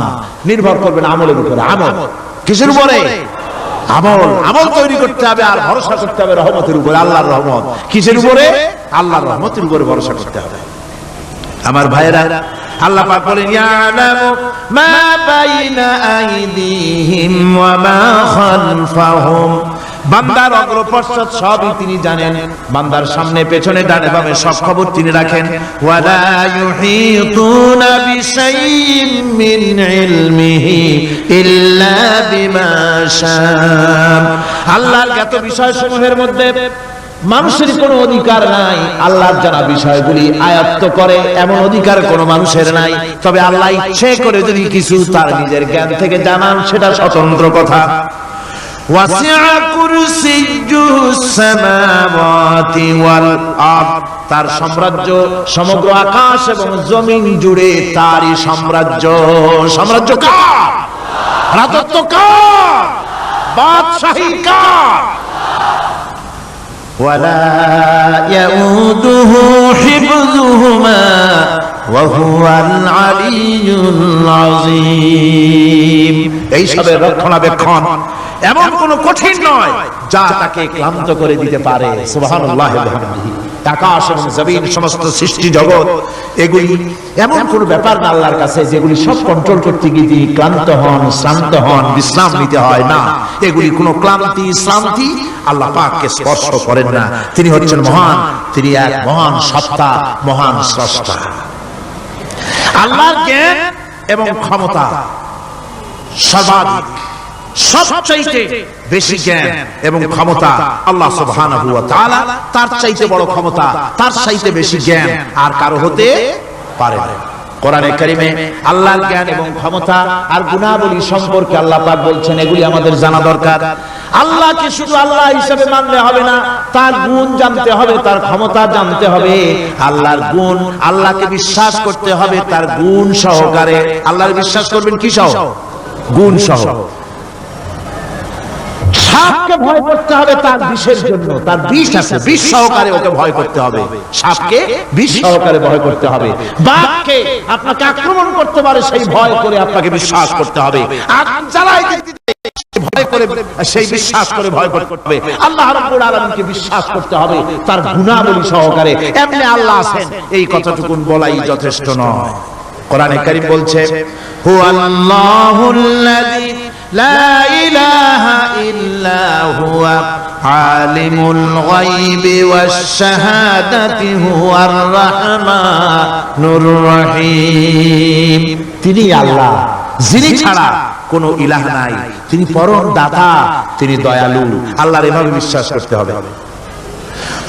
নির্ভর করবেন আমলের উপরে। আমল কিসের উপরে? আমল। আমল তৈরি করতে হবে আর ভরসা করতে হবে রহমতের উপরে, আল্লাহর রহমত। কিসের উপরে? আল্লাহর রহমতের উপরে ভরসা করতে হবে। আমার ভাইরা, আল্লাহ পাক বলেন, ইয়ালামু মা বাইনা আইদিহিম ওয়া মা খালফাহুম। বান্দার অগ্রপশ্চাৎ সবই তিনি জানেন, বান্দার সামনে পেছনে ডানে বামে সব খবর তিনি রাখেন। ওয়ালা ইউহিতুনা বিশাইইন মিন ইলমিহি ইল্লা বিমা শা। আল্লাহর জ্ঞাত বিষয়সমূহের মধ্যে মানুষের কোনো অধিকার নাই আল্লাহর জানা বিষয়গুলি আয়ত্ত করে এমন অধিকার কোনো মানুষের নাই। তবে আল্লাহ ইচ্ছে করে যদি কিছু তার নিজের জ্ঞান থেকে জানান সেটা স্বতন্ত্র কথা। ওয়াসিআ কুরসিয়্যুস সামাওয়াতি ওয়াল আরদ, তার সাম্রাজ্য সমগ্র আকাশ এবং জমিন জুড়ে তারই সাম্রাজ্য। সাম্রাজ্য কার? রাজত্ব কার? বাদশাহী কার? ওয়ালা ইয়াউদুহু হিফযুহুমা ওয়া হুয়াল আলিয়্যুল আযীম। এই সবের রক্ষণাবেক্ষণ এমন কোন কঠিন নয় যা তাকে ক্লান্ত করে দিতে পারে। সুবহানাল্লাহি ওয়া বিহামদিহি। আকাশ এবং জমিন সমস্ত সৃষ্টি জগৎ এগুলি এমন কোন ব্যাপার না আল্লাহর কাছে যেগুলি সব কন্ট্রোল করতে গিয়ে তিনি ক্লান্ত হন, শ্রান্ত হন, বিশ্রাম নিতে হয় না। এগুলি কোনো ক্লান্তি শ্রান্তি আল্লাহ পাককে স্পর্শ করেন না। তিনি হচ্ছেন মহান, তিনি এক মহান সত্তা, মহান স্রষ্টা। আল্লাহর জ্ঞান এবং ক্ষমতা সর্বাধিক, সবচাইতে বেশি জ্ঞান এবং ক্ষমতা আল্লাহ সুবহানাহু ওয়া তাআলা, তার চাইতে বড় ক্ষমতা, তার চাইতে বেশি জ্ঞান আর কারো হতে পারে না। কোরআনে কারিমে আল্লাহর জ্ঞান এবং ক্ষমতা আর গুণাবলী সম্পর্কে আল্লাহ পাক বলছেন এগুলি আমাদের জানা দরকার। আল্লাহকে শুধু আল্লাহ হিসেবে মানলে হবে না, তার গুণ জানতে হবে, তার ক্ষমতা জানতে হবে। আল্লাহর গুণ, আল্লাহকে বিশ্বাস করতে হবে তার গুণ সহকারে। আল্লাহর বিশ্বাস করবেন কি সহ? গুণ সহ। সাপকে ভয় করতে হবে তার বিষের জন্য, তার বিষ আছে, বিষ সহকারে ওকে ভয় করতে হবে। সাপকে বিষ সহকারে ভয় করতে হবে। বাঘকে আপনাকে আক্রমণ করতে পারে সেই ভয় করে আপনাকে বিশ্বাস করতে হবে। আগুন জ্বালায় দিতে ভয় করে সেই বিশ্বাস করে ভয় করতে হবে। আল্লাহ রাব্বুল আলামিনকে বিশ্বাস করতে হবে তার গুণাবলী সহকারে। এমনি আল্লাহ আছেন এই কথাটুকুন বলাই যথেষ্ট নয়। কোরআনে কারীম বলছে হুয়াল্লাহুল্লাযী লা ইলাহা ইল্লা হুয়া আলিমুল গায়বি ওয়াশ শাহাদাতি হুয়ার রাহমানুর রহিম। তিনি আল্লাহ, যিনি ছাড়া কোনো ইলাহ নাই, তিনি পরম দাতা, তিনি দয়ালু। আল্লাহর এভাবে বিশ্বাস করতে হবে।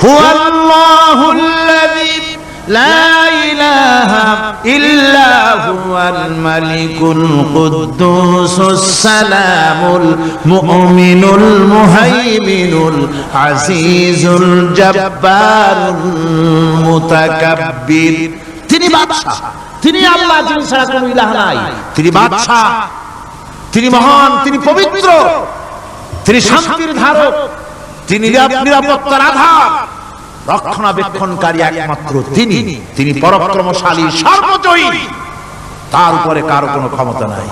হুয়াল্লাহুল্লাযী লা ইলাহা ইল্লা হুয়াল মালিকুল কুদ্দুসুস সালামুল মুমিনুল মুহাইমিনুল আজিজুল জব্বারুল মুতাকাব্বির। তিনি বাদশা, তিনি আল্লাহ, যিনি ছাড়া কোনো ইলাহ নাই। তিনি বাদশা, তিনি মহান, তিনি পবিত্র, তিনি শান্তির ধারক, তিনি নিরাপত্তার আধার, রক্ষণাবেক্ষণকারী একমাত্র তিনি। তিনি পরাক্রমশালী, সর্বজয়ী, তার উপরে কারো কোনো ক্ষমতা নাই।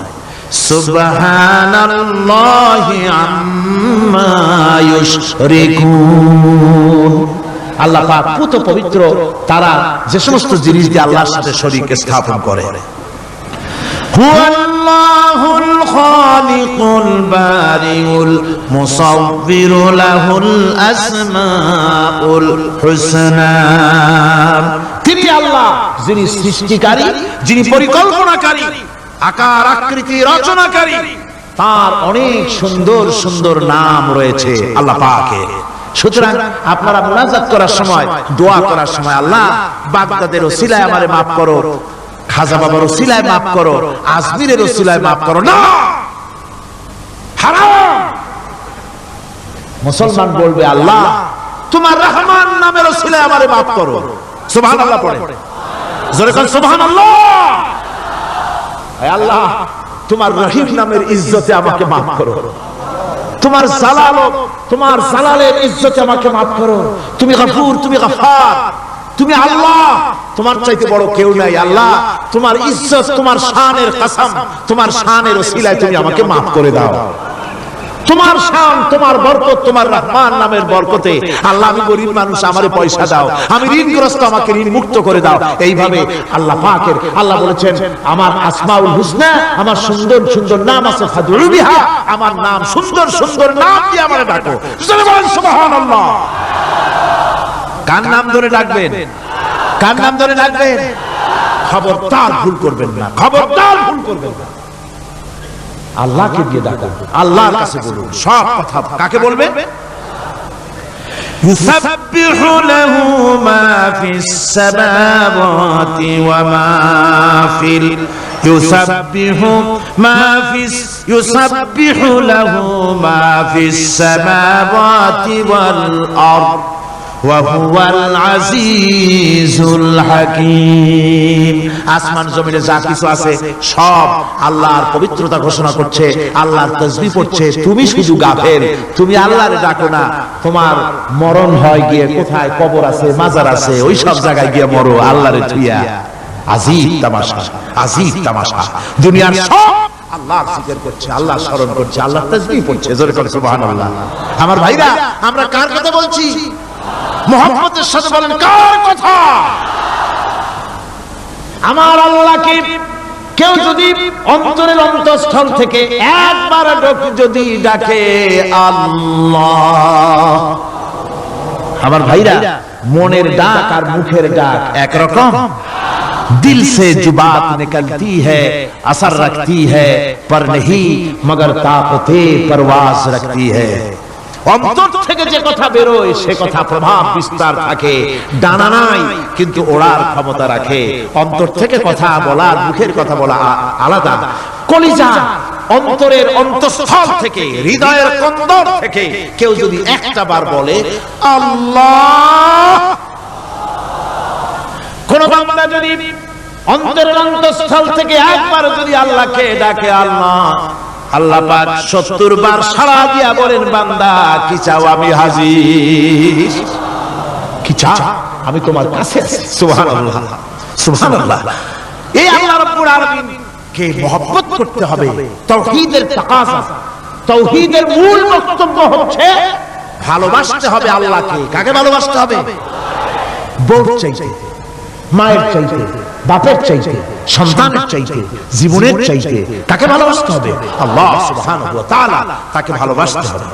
সুবহানাল্লাহি আম্মা ইউশরিকুন। আল্লাহ পাক পুত পবিত্র তারা যে সমস্ত জিনিস দিয়ে আল্লাহর সাথে শরীক স্থাপন করে। হুয়াল্লাহুল খালিকুল বারিউল মুসাউবিরু লাহুল আসমাউল হুসনা। তিনি আল্লাহ, যিনি সৃষ্টিকারী, যিনি পরিকল্পনাকারী, আকার আকৃতি রচনাকারী। তার অনেক সুন্দর সুন্দর নাম রয়েছে আল্লাহ পাকের। সুতরাং আপনারা মুনাজাত করার সময়, দোয়া করার সময় আল্লাহ বাগদাদের ওসিলায় আমারে মাফ করো, খাজা বাবার ওসিলায় মাফ করো, আজমিরের ওসিলায় মাফ করো না, হারাম। মুসলমান বলবে আল্লাহ তোমার রহমান নামের ওসিলায় আমারে মাফ করো। সুবহানাল্লাহ পড়ে, জোরে বলেন সুবহানাল্লাহ। হে আল্লাহ তোমার রহিম নামের ইজ্জতে আমাকে মাফ করো, তোমার জালাল, তোমার জালালের ইজ্জতে আমাকে মাফ করো। তুমি গফুর, তুমি গফফার, তুমি আল্লাহ, তোমার চাইতে বড় কেউ নাই। আল্লাহ তোমার ইজ্জত, তোমার শানের কসম, তোমার শানের ওসিলায় তুমি আমাকে মাফ করে দাও। তোমার শান, তোমার বরকত, তোমার রহমান নামের বরকতে আল্লাহ আমি গরিব মানুষ, আমারে পয়সা দাও, আমি ঋণগ্রস্ত, আমাকে ঋণ মুক্ত করে দাও। এইভাবে আল্লাহ পাকের, আল্লাহ বলেছেন আমার আসমাউল হুসনা, আমার সুন্দর সুন্দর নাম আছে, ফাদউ বিহা, আমার নাম সুন্দর সুন্দর নাম দিয়ে আমারে ডাকো। সুবহানাল্লাহ। কার নাম ধরে ডাকবেন? কার নাম ধরে ডাকবেন? খবরদার ভুল করবেন না, খবরদার ভুল করবেন না। আল্লাহকে দিয়ে ডাকুন, আল্লাহর কাছে বলুন সব কথা। কাকে বলবেন? يسبح له ما في السماوات وما في يسبح له ما في السماوات والأرض وهو العزيز الحكيم। আসমান জমিনে যা কিছু আছে সব আল্লাহর পবিত্রতা ঘোষণা করছে, আল্লাহর তাসবিহ পড়ছে। তুমি শুধু গাফেল, তুমি আল্লাহরে ডাকো না। তোমার মরণ হয় গিয়ে কোথায় কবর আছে, মাজার আছে, ওই সব জায়গায় গিয়ে মরো আল্লাহরে থুইয়া। আজীব তামাশা, আজীব তামাশা। দুনিয়ার সব আল্লাহর জিকির করছে, আল্লাহর স্মরণ করছে, আল্লাহর তাসবিহ পড়ছে। জোরে করে সুবহানাল্লাহ। আমার ভাইরা, আমরা কার কথা বলছি? মুহাম্মদের সাথে বলেন কার কথা? আমার আল্লাহকে কেউ যদি অন্তরের অন্তঃস্থল থেকে একবার যদি ডাকে আল্লাহ, আমার ভাইরা, মনের ডাক আর মুখের ডাক একরকম। दिल से जो बात निकलती है असर रखती है पर नहीं मगर ताकते परवाज रखती है। অন্তর থেকে যে কথা বেরোয় সে কথা প্রভাব বিস্তার থাকে, ডানা নাই কিন্তু ওড়ার ক্ষমতা রাখে। অন্তর থেকে কথা বলা, মুখের কথা বলা আলাদা। কলিজা, অন্তরের অন্তঃস্থল থেকে, হৃদয়ের কন্দর থেকে কেউ যদি একটা বার বলে আল্লাহ, কোন বান্দা যদি অন্তরের অন্তঃস্থল থেকে একবার যদি আল্লাহকে ডাকে আল্লাহ, আল্লাহ পাক 70 বার সাড়া দিয়া বলেন বান্দা কি চাও আমি হাজির। কি চাও আমি তোমার কাছে আছি। সুবহানাল্লাহ, সুবহানাল্লাহ। এই আল্লাহ রাব্বুল আলামিন কে মহব্বত করতে হবে। তাওহীদের তাকাজা, তাওহীদের মূল বক্তব্য হচ্ছে ভালোবাসতে হবে আল্লাহকে। কাকে ভালোবাসতে হবে? বউর চাইতে, মায়ের চাইতে, বাপের চাইতে, সন্তানের চাইতে, জীবনের চাইতে তাকে ভালোবাসতে হবে। আল্লাহ সুবহানাহু ওয়া তাআলা তাকে ভালোবাসতে হবে।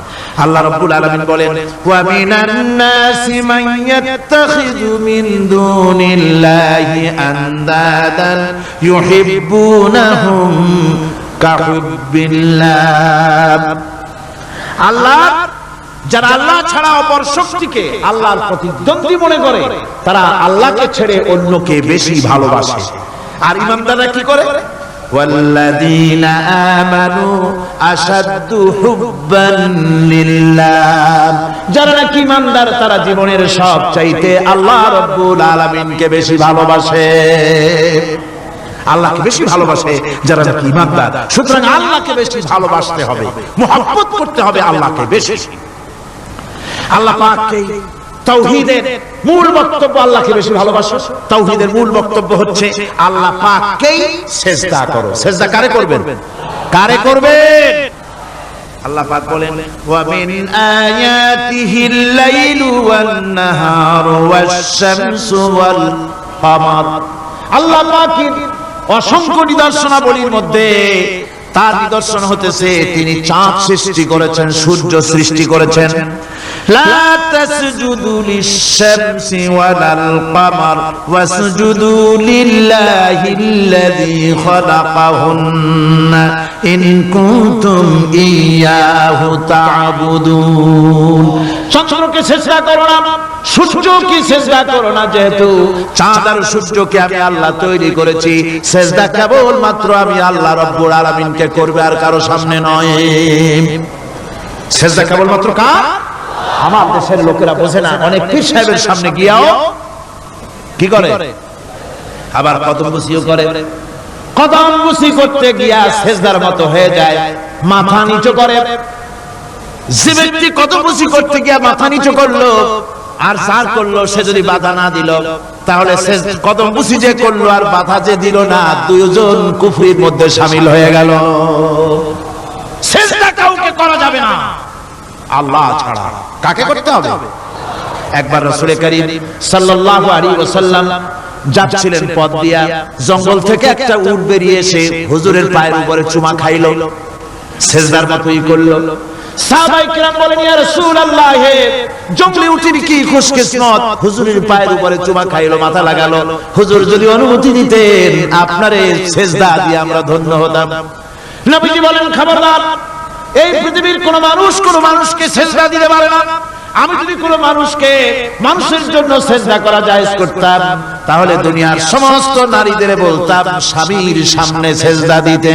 আল্লাহ রাব্বুল আলামিন বলেন ওয়া মিনান নাসি মান ইয়াত্তাখিযু মিন দুনিল্লাহি আনদাদান ইউহিব্বুনাহুম কাহুব্বিল্লাহ। আল্লাহ যারা আল্লাহ ছাড়া অপর শক্তিকে আল্লাহর প্রতিদ্বন্দ্বী মনে করে তারা আল্লাহকে ছেড়ে অন্যকে বেশি ভালোবাসে। আর ঈমানদাররা কি করে? ওয়াল্লাযীনা আমানু আশাদ্দু হুব্বান লিল্লাহ। যারা নাকি ঈমানদার তারা জীবনের সব চাইতে আল্লাহ রাব্বুল আলামিনকে বেশি ভালোবাসে। আল্লাহকে বেশি ভালোবাসে যারা নাকি ঈমানদার। সুতরাং আল্লাহকে বেশি ভালোবাসতে হবে, মুহাব্বত করতে হবে আল্লাহকে বেশি। আল্লাহ পাককে তাওহীদের মূল বক্তব্য আল্লাহকে বেশি ভালোবাসো। তাওহীদের মূল বক্তব্য হচ্ছে আল্লাহ পাককেই সিজদা করো। সিজদা কারে করবেন? কারে করবেন? আল্লাহ পাক বলেন ওয়া মিন আয়াতিহিল লাইলু ওয়ান নাহারু ওয়াশ-শামসু ওয়াল কামার। আল্লাহ পাকের অসংখ্য নিদর্শনাবলীর মধ্যে তার নিদর্শন হতেছে তিনি চাঁদ সৃষ্টি করেছেন, সূর্য সৃষ্টি করেছেন। লা তাসজুদু লিশ-শামসি ওয়ালাল কামার ওয়াসজুদু লিল্লাহিল্লাযী খালাকাহুন্না ইন কুনতুম ইয়্যাহু তা'বুদুন। চন্দ্রকে সিজদা করো না, সূর্যকে সিজদা করো না, যেহেতু চাঁদ আর সূর্যকে আমি আল্লাহ তৈরি করেছি। সিজদা কেবল মাত্র আমি আল্লাহ রাব্বুল আলামিনকে করবে, আর কারো সামনে নয়। সিজদা কেবল মাত্র কার? আমার দেশের লোকেরা বোঝে না, অনেক পীর সাহেবের সামনে গিয়াও কি করে? আবার কদম বুসিও করে। কদম বুসি করতে গিয়া সিজদার মতো হয়ে যায়, মাথা নিচু করে। যে ব্যক্তি কদম বুসি করতে গিয়া মাথা নিচু করলো আর সার করলো, সে যদি বাধা না দিল তাহলে কদম বুসি যে করলো আর বাধা যে দিল না, দুইজন কুফরির মধ্যে শামিল হয়ে গেল। সিজদা কাউকে করা যাবে না আল্লাহ ছাড়া। কাকে করতে হবে? একবার রাসূল করিম সাল্লাল্লাহু আলাইহি ওয়াসাল্লাম যাচ্ছিলেন পথ দিয়া, জঙ্গল থেকে একটা উট বেরিয়ে এসে হুজুরের পায়ের উপরে চুমা খাইলো, সিজদার মতোই করলো। সাহাবায়ে কিরাম বলেন ইয়া রাসূলুল্লাহ, জঙ্গলি উটের কি খুশকিসমত, হুজুরের পায়ের উপরে চুমা খাইলো, মাথা লাগালো। হুজুর যদি অনুমতি দিতেন আপনারে সিজদা দিয়ে আমরা ধন্য হতাম। নবীজি বলেন খবরদার, এই পৃথিবীর কোন মানুষকে সেজদা দিতে পারে না। আমি যদি কোন মানুষের জন্য সেজদা করা জায়েজ করতাম, তাহলে দুনিয়ার সমস্ত নারীদের বলতাম স্বামীর সামনে সেজদা দিতে।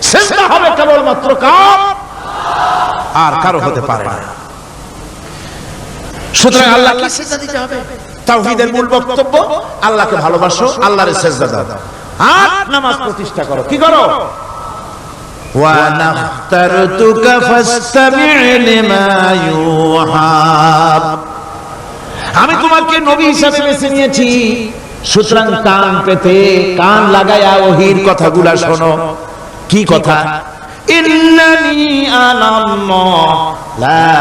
সেজদা হবে কেবলমাত্র কার? আর কারো হতে পারে না। সুতরাং আল্লাহকে সেজদা দিতে হবে। তাওহীদের মূল বক্তব্য, আল্লাহকে ভালোবাসো, আল্লাহরে সেজদা দাও, আর নামাজ প্রতিষ্ঠা করো। কি করো? وَأَنَا اخْتَرْتُكَ فَاسْتَمِعْ لِمَا يُوحَى। আমি তোমাকে নবী হিসেবে বেছে নিয়েছি, সুতরাং কান পেতে কান লাগায়া ওহীর কথাগুলা শোনো। কি কথা? ইন্নানি আনাল্লাহ লা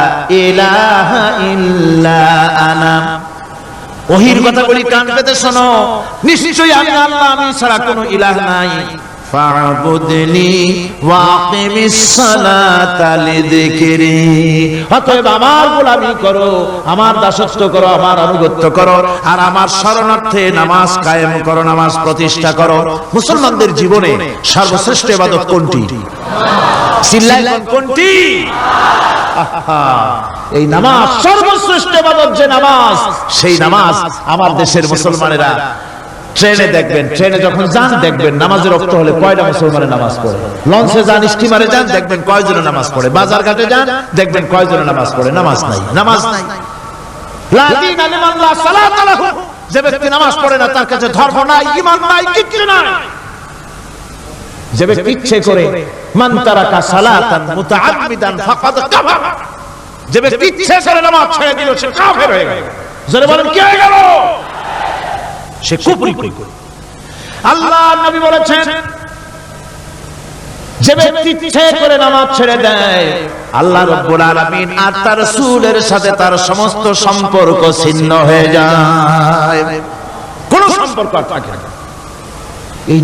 ইলাহা ইল্লা আনা। ওহীর কথাগুলি কান পেতে শোনো। নিশ্চয়ই আমি আল্লাহ, আমি ছাড়া কোনো ইলাহ নাই। ফা'বুদনি ওয়াকিমিস সালাতা লিযিকরি। অতএব আমার গোলামি করো, আমার দাসত্ব করো, আমার আনুগত্য করো, আর আমার শরণার্থে নামাজ কায়েম করো, নামাজ প্রতিষ্ঠা করো। মুসলমানদের জীবনে সর্বশ্রেষ্ঠ ইবাদত কোনটি? চিল্লায় কোনটি? এই নামাজ সর্বশ্রেষ্ঠ ইবাদত। যে নামাজ, সেই নামাজ আমার দেশের মুসলমানেরা ট্রেনে দেখবেন, ট্রেনে যখন যান দেখবেন নামাজের ওয়াক্ত হলে কয়টা মুসলমানের নামাজ পড়ে। লঞ্চে যান, স্টিমারে যান, দেখবেন কয়জন নামাজ পড়ে। বাজার ঘাটে যান, দেখবেন কয়জন নামাজ পড়ে। নামাজ নাই, নামাজ নাই। লা দীনা লিমান লা সালাতা লাহু। যে ব্যক্তি নামাজ পড়ে না, তার কাছে ধর্ম নাই, ঈমান নাই, কিচ্ছু নাই। যে ব্যক্তি ইচ্ছে করে, মান তারাকা সালাতান মুতাআম্মিদান ফাকাদ কাফার। যে ব্যক্তি ইচ্ছে করে নামাজ ছেড়ে দিল, সে কাফের হয়ে গেল। জোরে বলেন, কি হয়ে গেল? সে কুফরি করে। আল্লাহ নবী বলেছেন, যে ব্যক্তি ইচ্ছে করে নামাজ ছেড়ে দেয়, আল্লাহ রাব্বুল আলামিন আর তার রাসূলের সাথে তার সমস্ত সম্পর্ক ছিন্ন হয়ে যায়। কোন সম্পর্ক আর থাকে না। এই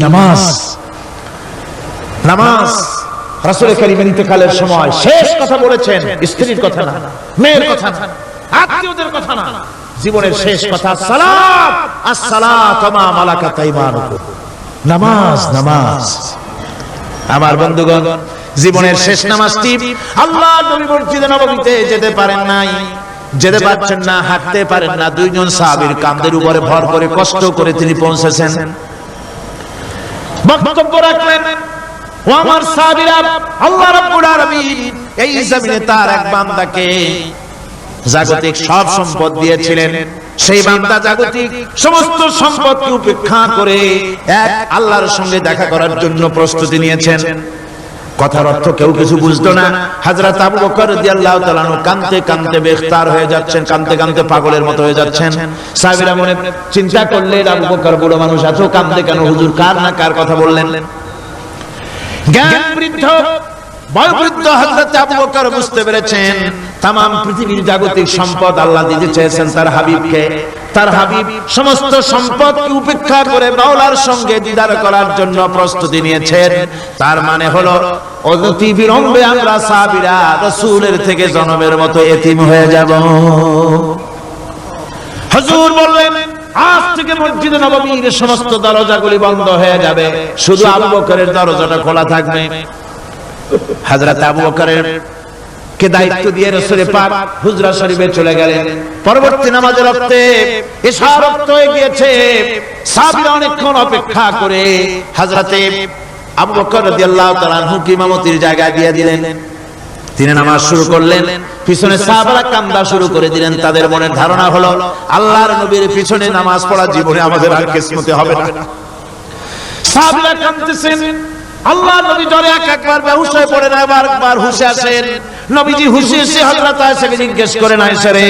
নামাজ রাসূল কারীমের ইন্তেকালের সময় শেষ কথা বলেছেন, স্ত্রীর কথা না, মেয়ের কথা না, আত্মীয়দের কথা না, জীবনের শেষ কথা সালাত, আসসালাতু মা মালাকাত আইমানুকুম। নামাজ, নামাজ। আমার বন্ধুগণ, জীবনের শেষ নামাজটি আল্লাহ নবী মসজিদে নববীতে যেতে পারেন নাই, যেতে পারছেন না, হাঁটতে পারেন না। দুইজন সাহাবীর কাঁধের উপরে ভর করে কষ্ট করে তিনি পৌঁছেছেন। বক্তব্য রাখলেন, ও আমার সাহাবীরা, আল্লাহ রাব্বুল আলামিন এই জমিনে তার এক বান্দাকে জাগতিক সব সম্পদ দিয়েছিলেন। সেই বান্দা জাগতিক সমস্ত সম্পদকে উপেক্ষা করে এক আল্লাহর সঙ্গে দেখা করার জন্য প্রস্তুতি নিয়েছেন। কথার অর্থ কেউ কিছু বুঝতো না। হযরত আবু বকর রাদিয়াল্লাহু তাআলা কাঁদতে কাঁদতে বেখতার হয়ে যাচ্ছেন, কাঁদতে কাঁদতে পাগলের মতো হয়ে যাচ্ছেন। সাহাবীরা মনে চিন্তা করলেন, আবু বকর বুড়ো মানুষ, এত কাঁদতে কেন? হুজুর কার না কার কথা বললেন? জ্ঞান বৃদ্ধ, বয়োবৃদ্ধ হযরত আবু বকর বুঝতে পেরেছেন तमाम পৃথিবীর জাগতিক সম্পদ আল্লাহ দিতে চেয়েছেন তার হাবিবকে। তার হাবিব সমস্ত সম্পদকে উপেক্ষা করে মাওলার সঙ্গে দিদার করার জন্য প্রস্তুতি নিয়েছেন। তার মানে হলো অতি বিলম্বে আমরা সাহাবীরা রাসূলের থেকে জনমের মতো এতিম হয়ে যাব। হুজুর বললেন, আজ থেকে মসজিদে নববীর সমস্ত দরজাগুলি বন্ধ হয়ে যাবে, শুধু আবু বকরের দরজাটা খোলা থাকবে। হযরত আবু বকরের কে দায়িত্ব দিয়ে রাসূল পাক হুজরা শরীফে চলে গেলেন। পরবর্তী নামাজের ওয়াক্তে এশা ওয়াক্ত হয়ে গিয়েছে। সাহাবীরা অনেকক্ষণ অপেক্ষা করে হযরতে আবু বকর রাদিয়াল্লাহু তাআলা আনহুকে ইমামতির জায়গায় দিয়ে দিলেন। তিনি নামাজ শুরু করলেন, পিছনে সাহাবারা কান্দা শুরু করে দিলেন। তাদের মনের ধারণা হলো আল্লাহর নবীর পিছনে নামাজ পড়া জীবনে আমাদের আর কিসমতে হবে না। সাহাবারা কাঁদতেছেন, আল্লাহ নবী জ্বরে একবার বেহুশ হয়ে পড়েন, একবার হুঁশে আসেন। নবীজি হুঁশে এসে হযরত আয়েশাকে জিজ্ঞেস করেন, আয়েশা রে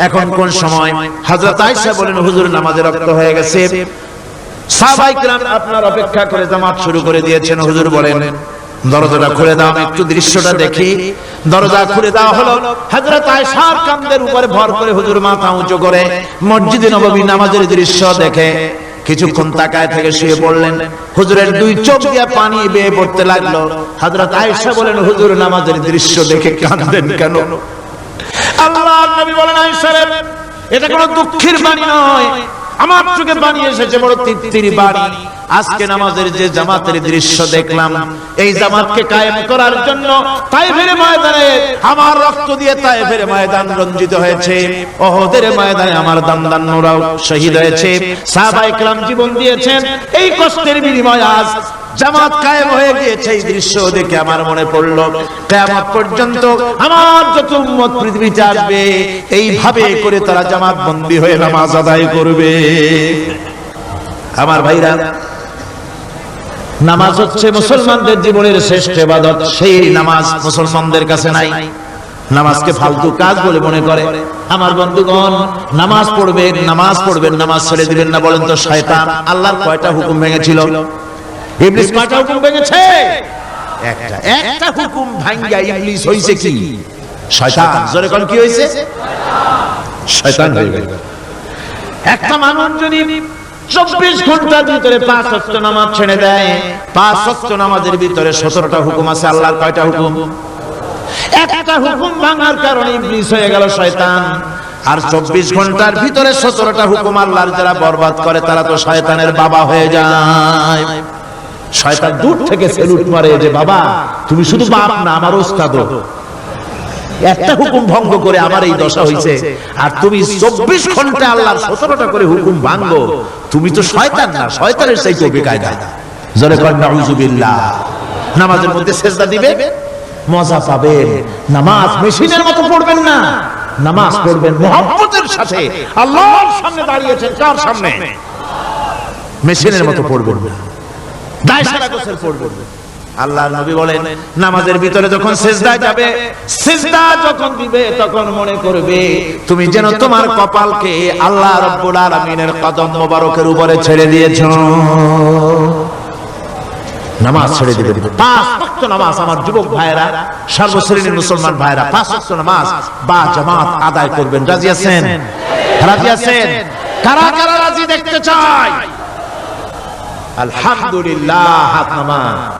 এখন কোন সময়? হযরত আয়েশা বলেন, হুজুর নামাজের ওয়াক্ত হয়ে গেছে। সাহাবায়ে কিরাম আপনার অপেক্ষা করে জামাত শুরু করে দিয়েছেন। হুজুর বলেন, দরজাটা খুলে দাও, আমি একটু দৃশ্যটা দেখি। দরজা খুলে দেওয়া হলো। হযরত আয়েশার কাঁধের উপরে ভর করে হুজুর মাথা উঁচু করে মসজিদে নববী নামাজের দৃশ্য দেখে কিছুক্ষণ তাকায় থেকে শুয়ে পড়লেন। হুজুরের দুই চোখ দিয়ে পানি বেয়ে পড়তে লাগলো। হযরত আয়েশা বলেন, হুজুর নামাজের দৃশ্য দেখে কাঁদেন কেন? আল্লাহর নবী বলেন, আয়েশা রে এটা কোনো দুঃখের বাণী নয়, আমার চোখে বাণী এসেছে বড় তৃপ্তির বাণী। আজকে নামাজের যে জামাতের দৃশ্য দেখলাম, এই জামাতকে কায়েম করার জন্য তায়েফের ময়দানে আমার রক্ত দিয়ে তায়েফের ময়দান রঞ্জিত হয়েছে, ওহদের ময়দানে আমার দান্দান্নরাও শহীদ হয়েছে, সাহাবায়ে কেরাম জীবন দিয়েছেন। এই কষ্টের বিনিময়ে আজ জামাত কায়েম হয়ে গিয়েছে। এই দৃশ্য দেখে আমার মনে পড়ল, কিয়ামত পর্যন্ত আমার যত উম্মত পৃথিবীতে আসবে এইভাবে করে তারা জামাত বন্দী হয়ে নামাজ আদায় করবে। আমার ভাইরা, নামাজ হচ্ছে মুসলমানদের জীবনের শ্রেষ্ঠ ইবাদত। সেই নামাজ মুসলমানদের কাছে নাই। নামাজকে ফালতু কাজ বলে মনে করে। আমার বন্ধুগণ, নামাজ পড়বেন, নামাজ পড়বেন, নামাজ ছেড়ে দিবেন না। বলেন তো শয়তান আল্লাহর কয়টা হুকুম ভেঙেছিল? ইবলিস কয়টা হুকুম ভেঙেছে? একটা হুকুম ভাঙ্গা ইবলিস হইছে কি? শয়তান। জোরে কোন কি হইছে? শয়তান হয়ে গেল। একটা মানুষ যদি 24 ঘন্টার ভিতরে 5 ওয়াক্ত নামাজ ছেড়ে দেয়, 5 ওয়াক্ত নামাজের ভিতরে 17টা হুকুম আছে। আল্লাহর কয়টা হুকুম? একটা হুকুম ভাঙার কারণে ইবলিস হয়ে গেল শয়তান। আর 24 ঘন্টার ভিতরে 17টা হুকুম আল্লাহর যারা বরবাদ করে তারা তো শয়তানের বাবা হয়ে যায়। শয়তান দূর থেকে সেলুট মারে যে বাবা তুমি শুধু বাপ না, আমার ওস্তাদও। একটা হুকুম ভঙ্গ করে আমার এই দশা হইছে, আর তুমি 24 ঘন্টা আল্লাহর 17টা করে হুকুম ভাঙো, তুমি তো শয়তান না, শয়তানের চাইতে বেকায়দা। জোরে কর নাউযুবিল্লাহ। নামাজের মধ্যে সিজদা দিবে, মজা পাবেন। নামাজ মেশিনের মতো পড়বেন না, নামাজ পড়বেন মুহাব্বতের সাথে। আল্লাহর সামনে দাঁড়িয়েছেন, কার সামনে? মেশিনের মতো পড়বেন না, দায়সারা গোসল পড়বেন। আল্লাহর নবী বলেন, নামাজের ভিতরে যখন সিজদায় যাবে, সিজদা যখন দিবে তখন মনে করবে তুমি যেন তোমার কপালকে আল্লাহ রাব্বুল আলামিনের কদম মোবারকের উপরে ছেড়ে দিয়েছো। নামাজ ছেড়ে দিবেন। 5 ওয়াক্ত নামাজ আমার যুবক ভাইরা, সর্বশ্রেণীর মুসলমান ভাইরা 5 ওয়াক্ত নামাজ বা জামাত আদায় করবেন। রাজি আছেন? রাজি আছেন? কারা কারা রাজি দেখতে চাই? আলহামদুলিল্লাহ, হাত নামান।